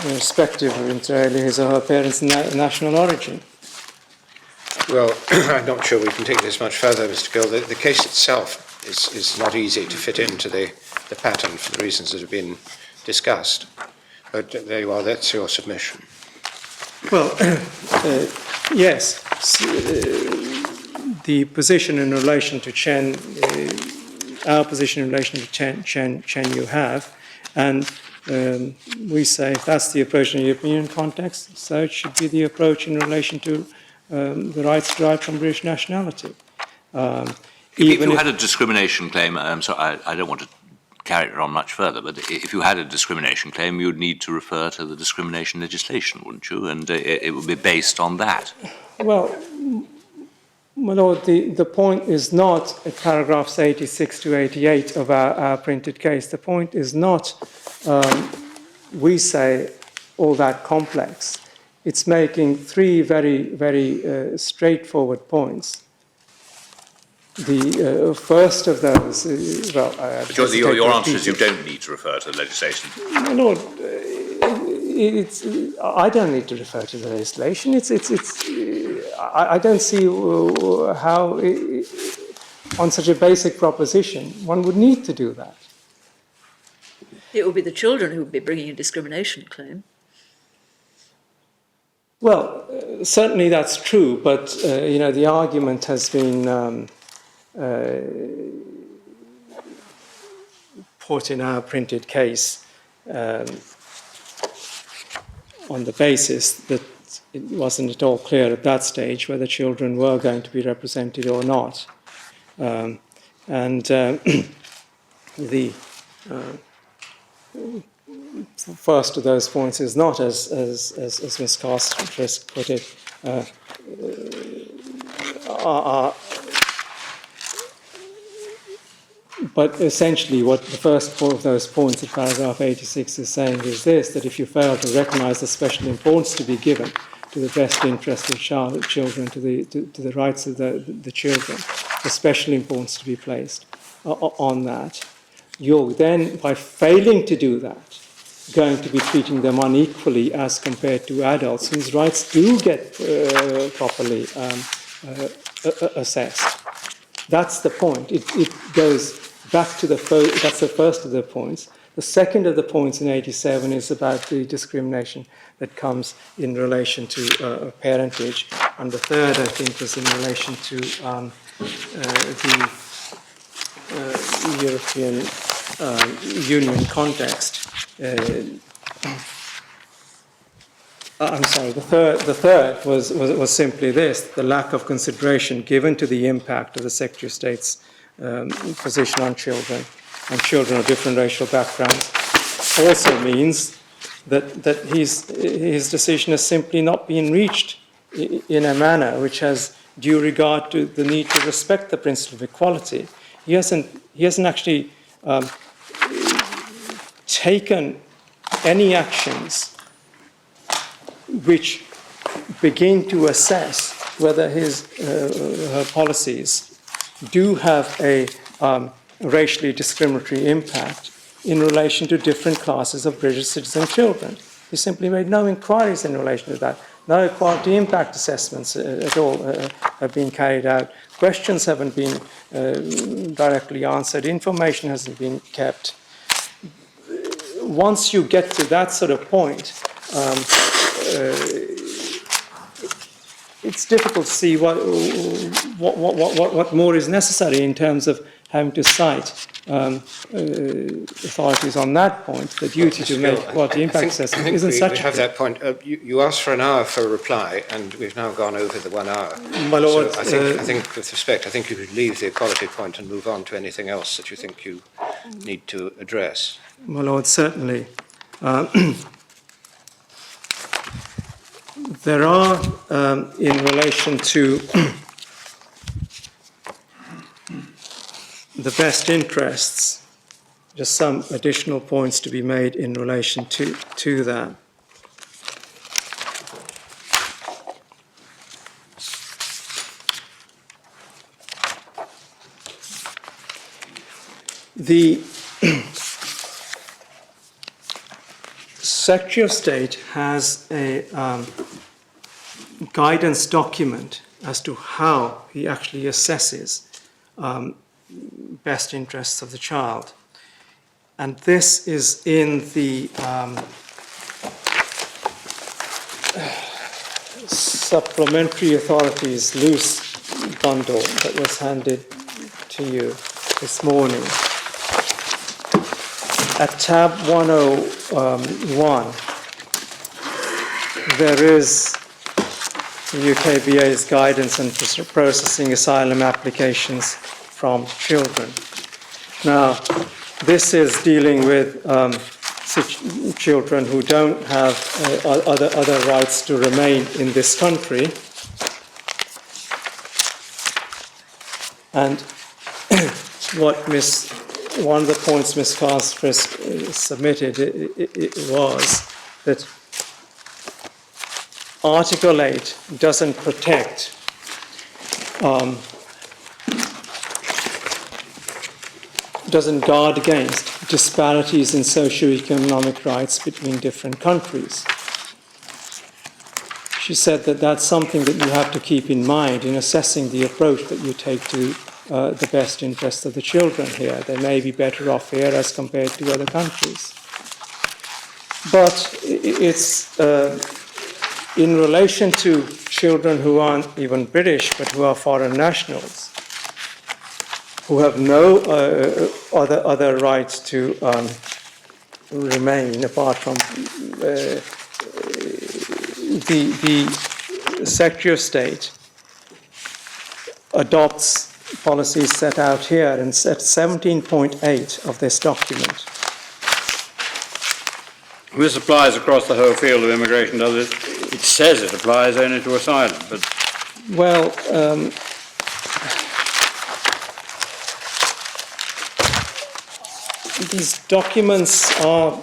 irrespective of inter alia his or her parents' national origin. Well, I'm not sure we can take this much further, Mr. Gill. The case itself is not easy to fit into the pattern for the reasons that have been discussed. But there you are, that's your submission. Well, yes. The position in relation to Chen, our position in relation to Chen you have, and we say if that's the approach in the European context, so it should be the approach in relation to the rights derived from British nationality. If you had a discrimination claim, I don't want to carry it on much further, but if you had a discrimination claim, you'd need to refer to the discrimination legislation, wouldn't you? And it would be based on that. Well, my lord, the point is not at paragraphs 86 to 88 of our printed case. The point is not, we say, all that complex. It's making three very, very straightforward points. The first of those, But your answer is you don't need to refer to the legislation. My lord, I don't need to refer to the legislation. I don't see how, on such a basic proposition, one would need to do that. It would be the children who would be bringing a discrimination claim. Well, certainly that's true, but the argument has been put in our printed case on the basis that it wasn't at all clear at that stage whether children were going to be represented or not. The first of those points is not, as Ms. Carstens put it, but essentially what the first four of those points of paragraph 86 is saying is this, that if you fail to recognise the special importance to be given to the best interest of children, to the rights of the children, the special importance to be placed on that, you're then, by failing to do that, going to be treating them unequally as compared to adults whose rights do get properly assessed. That's the point. It goes back to that's the first of the points. The second of the points in 87 is about the discrimination that comes in relation to parentage. And the third, I think, was in relation to the European Union context. I'm sorry, the third was simply this: the lack of consideration given to the impact of the Secretary of State's position on children and children of different racial backgrounds also means that his decision has simply not been reached in a manner which has due regard to the need to respect the principle of equality. He hasn't actually taken any actions which begin to assess whether her policies do have a racially discriminatory impact in relation to different classes of British citizen children. He simply made no inquiries in relation to that. No equality impact assessments at all have been carried out. Questions haven't been directly answered. Information hasn't been kept. Once you get to that sort of point, it's difficult to see what more is necessary in terms of having to cite authorities on that point. The duty to make equality impact assessment isn't such a thing. We have that point. You asked for an hour for a reply, and we've now gone over the 1 hour. My Lord, so I think, with respect, I think you could leave the equality point and move on to anything else that you think you need to address. My Lord, certainly. There are, in relation to the best interests, just some additional points to be made in relation to that. The Secretary of State has a guidance document as to how he actually assesses best interests of the child. And this is in the supplementary authorities loose bundle that was handed to you this morning. At tab 101, there is the UKBA's guidance on processing asylum applications from children. Now, this is dealing with children who don't have other rights to remain in this country. And one of the points Ms. Carstris submitted it was that Article 8 doesn't protect doesn't guard against disparities in socio-economic rights between different countries. She said that that's something that you have to keep in mind in assessing the approach that you take to the best interests of the children here. They may be better off here as compared to other countries. But it's in relation to children who aren't even British but who are foreign nationals, who have no other rights to remain apart from the Secretary of State adopts policies set out here in set 17.8 of this document. This applies across the whole field of immigration, does it? It says it applies only to asylum, but... Well, these documents are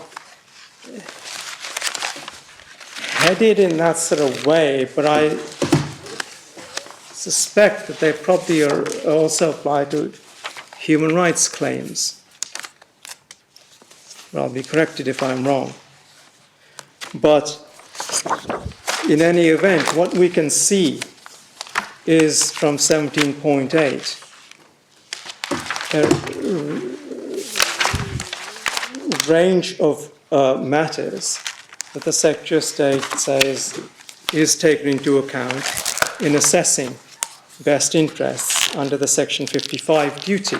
headed in that sort of way, but I suspect that they probably also apply to human rights claims. Well, I'll be corrected if I'm wrong. But in any event, what we can see is from 17.8 range of matters that the Secretary of State says is taken into account in assessing best interests under the Section 55 duty.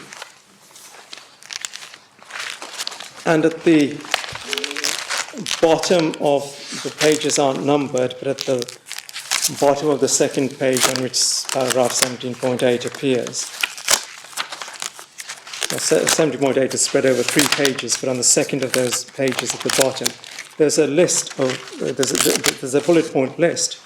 And at the bottom of the pages aren't numbered, but at the bottom of the second page on which paragraph 17.8 appears. 17.8 is spread over 3 pages, but on the second of those pages at the bottom, there's a list of, there's a bullet point list.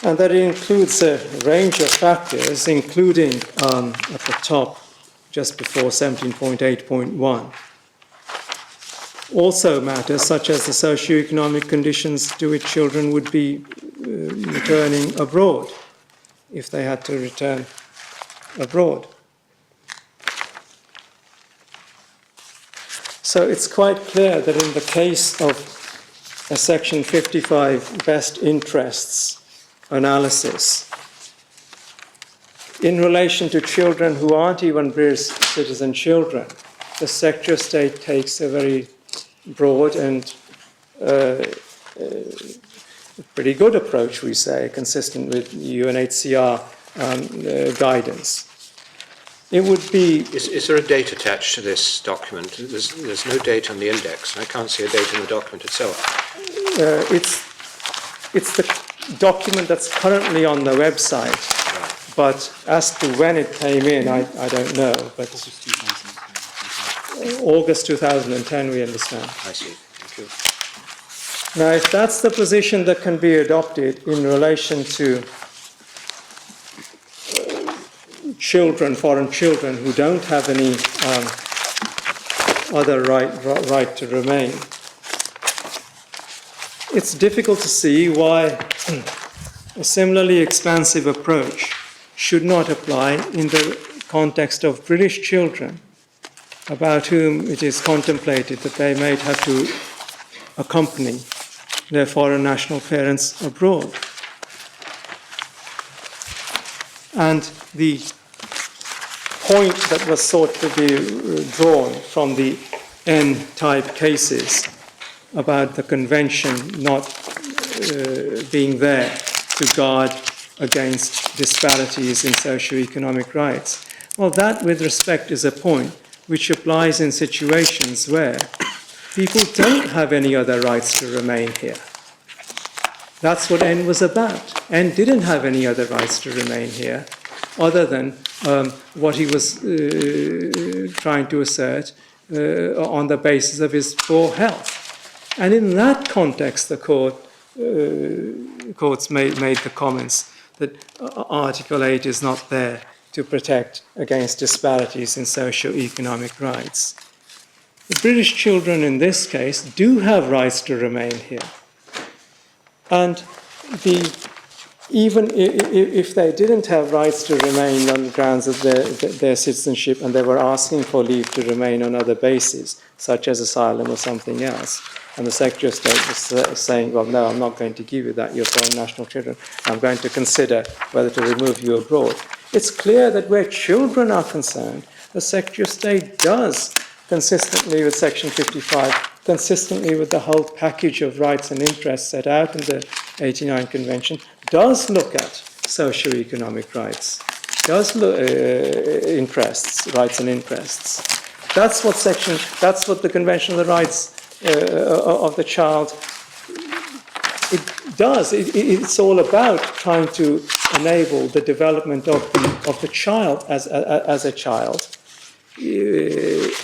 And that includes a range of factors, including at the top, just before 17.8.1. Also matters such as the socio-economic conditions to which children would be returning abroad, if they had to return abroad. So it's quite clear that in the case of a Section 55 best interests analysis, in relation to children who aren't even British citizen children, the Secretary of State takes a very broad and pretty good approach, we say, consistent with UNHCR guidance. It would be... Is there a date attached to this document? There's no date on the index, and I can't see a date in the document itself. It's the document that's currently on the website, right. But as to when it came in, I don't know. But August 2010, we understand. I see. Thank you. Now, if that's the position that can be adopted in relation to children, foreign children, who don't have any other right to remain, it's difficult to see why a similarly expansive approach should not apply in the context of British children, about whom it is contemplated that they might have to accompany their foreign national parents abroad. And the point that was sought to be drawn from the N-type cases about the convention not being there to guard against disparities in socio-economic rights, well, that, with respect, is a point which applies in situations where people don't have any other rights to remain here. That's what N was about. N didn't have any other rights to remain here other than what he was trying to assert on the basis of his poor health. And in that context, the courts made the comments that Article 8 is not there to protect against disparities in socio-economic rights. The British children in this case do have rights to remain here. And even if they didn't have rights to remain on the grounds of their citizenship and they were asking for leave to remain on other bases, such as asylum or something else, and the Secretary of State was saying, well, no, I'm not going to give you that, you're foreign national children, I'm going to consider whether to remove you abroad. It's clear that where children are concerned, the Secretary of State does, consistently with Section 55, consistently with the whole package of rights and interests set out in the 89 Convention, does look at socio-economic rights, does look rights and interests. That's what the Convention of the Rights of the Child, it does. It's all about trying to enable the development of the child as a child,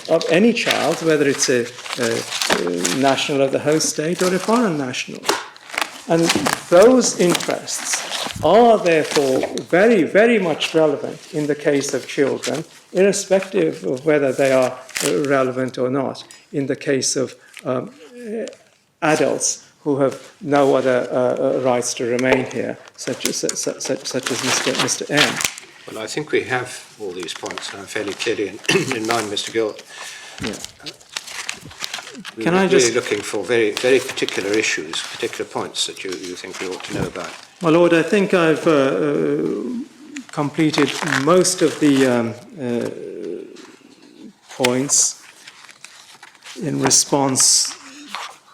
of any child, whether it's a national of the host state or a foreign national. And those interests are therefore very, very much relevant in the case of children, irrespective of whether they are relevant or not in the case of adults who have no other rights to remain here, such as Mr. M. Well, I think we have all these points fairly clearly in mind, Mr. Gill. Yeah. We're really looking for very, very particular issues, particular points that you think we ought to know about. Well, Lord, I think I've completed most of the points. in response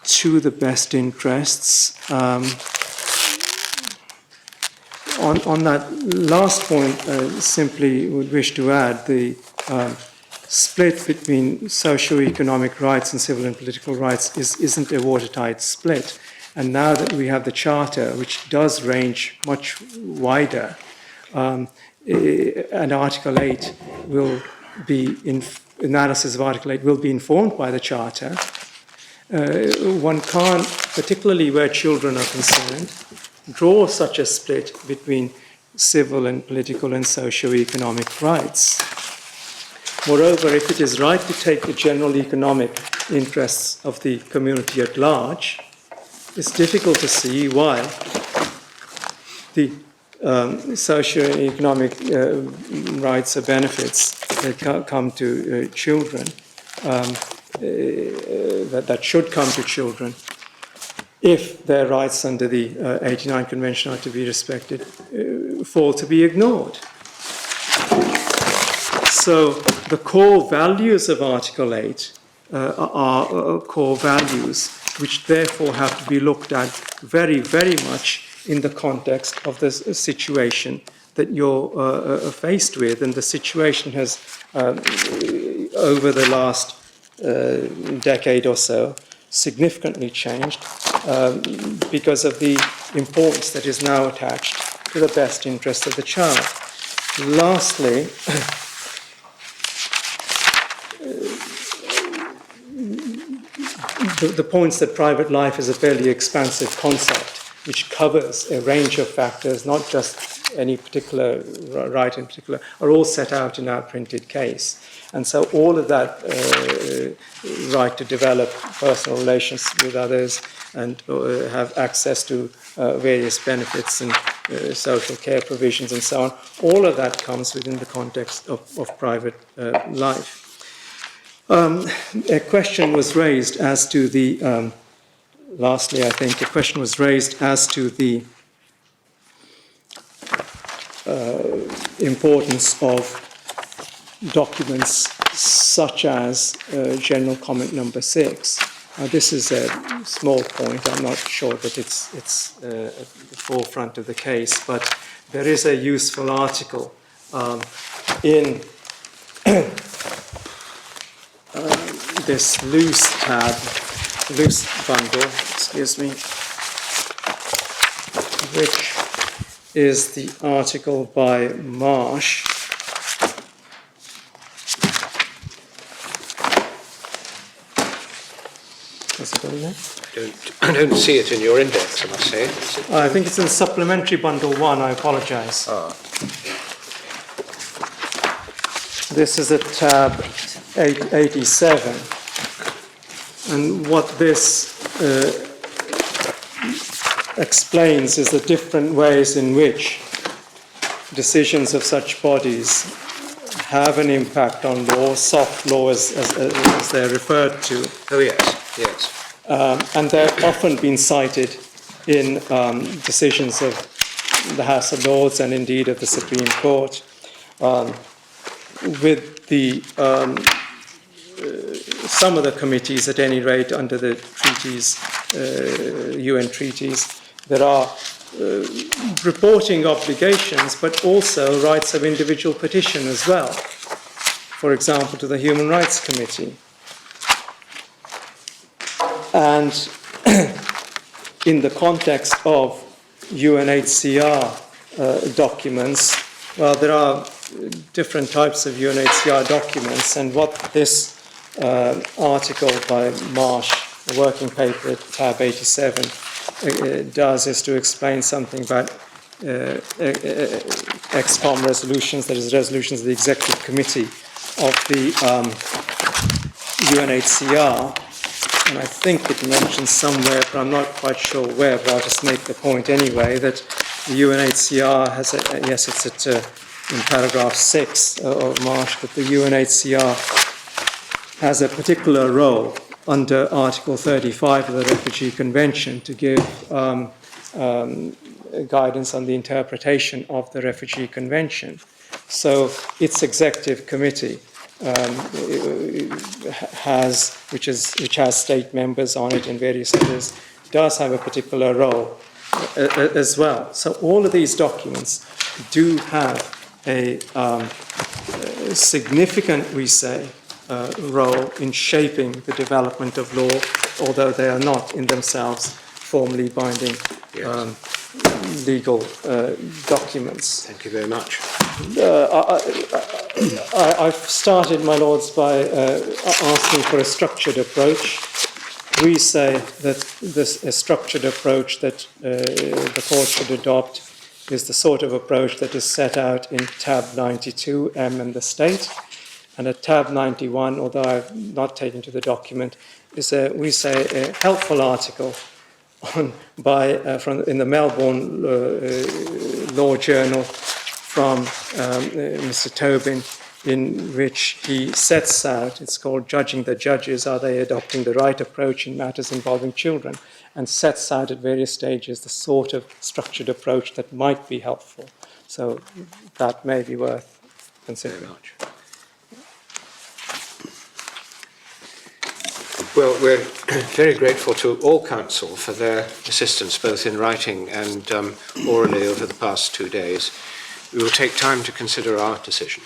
to the best interests. On that last point, simply would wish to add the split between socio-economic rights and civil and political rights isn't a watertight split. And now that we have the Charter, which does range much wider, and Article 8 will be, analysis of Article 8 will be informed by the Charter, one can't, particularly where children are concerned, draw such a split between civil and political and socio-economic rights. Moreover, if it is right to take the general economic interests of the community at large, it's difficult to see why the socio-economic rights or benefits that come to children, that should come to children, if their rights under the 89 Convention are to be respected, fall to be ignored. So the core values of Article 8 are core values which therefore have to be looked at very, very much in the context of the situation that you're faced with. And the situation has, over the last decade or so, significantly changed because of the importance that is now attached to the best interest of the child. Lastly, the points that private life is a fairly expansive concept which covers a range of factors, not just any particular right in particular, are all set out in our printed case. And so all of that right to develop personal relations with others and have access to various benefits and social care provisions and so on, all of that comes within the context of private life. A question was raised as to the, lastly I think, a question was raised as to the importance of documents such as General Comment Number 6. This is a small point. I'm not sure that it's at the forefront of the case, but there is a useful article in this loose bundle, which is the article by Marsh. Is it on there? I don't see it in your index, I must say. I think it's in supplementary bundle 1, I apologise. This is at tab 87. And what this explains is the different ways in which decisions of such bodies have an impact on law, soft law as they're referred to. Oh, yes, yes. And they've often been cited in decisions of the House of Lords and indeed of the Supreme Court, with the some of the committees, at any rate, under the treaties, UN treaties, there are reporting obligations, but also rights of individual petition as well. For example, to the Human Rights Committee. And in the context of UNHCR documents, well, there are different types of UNHCR documents, and what this article by Marsh, the working paper at tab 87, does is to explain something about ExCom resolutions, that is, resolutions of the Executive Committee of the UNHCR. And I think it mentions somewhere, but I'm not quite sure where, but I'll just make the point anyway, that the UNHCR has, yes, it's at, in paragraph 6 of Marsh, but the UNHCR has a particular role under Article 35 of the Refugee Convention to give guidance on the interpretation of the Refugee Convention. So its executive committee which has state members on it and various others, does have a particular role as well. So all of these documents do have a significant, we say, role in shaping the development of law, although they are not in themselves formally binding legal documents. Thank you very much. I've started, my lords, by asking for a structured approach. We say that a structured approach that the court should adopt is the sort of approach that is set out in tab 92, M and the State. And at tab 91, although I've not taken to the document, is we say a helpful article in the Melbourne Law Journal from Mr. Tobin, in which he sets out, it's called Judging the Judges, Are They Adopting the Right Approach in Matters Involving Children, and sets out at various stages the sort of structured approach that might be helpful. So that may be worth considering. Very much. Well, we're very grateful to all counsel for their assistance, both in writing and orally over the past 2 days. We will take time to consider our decision.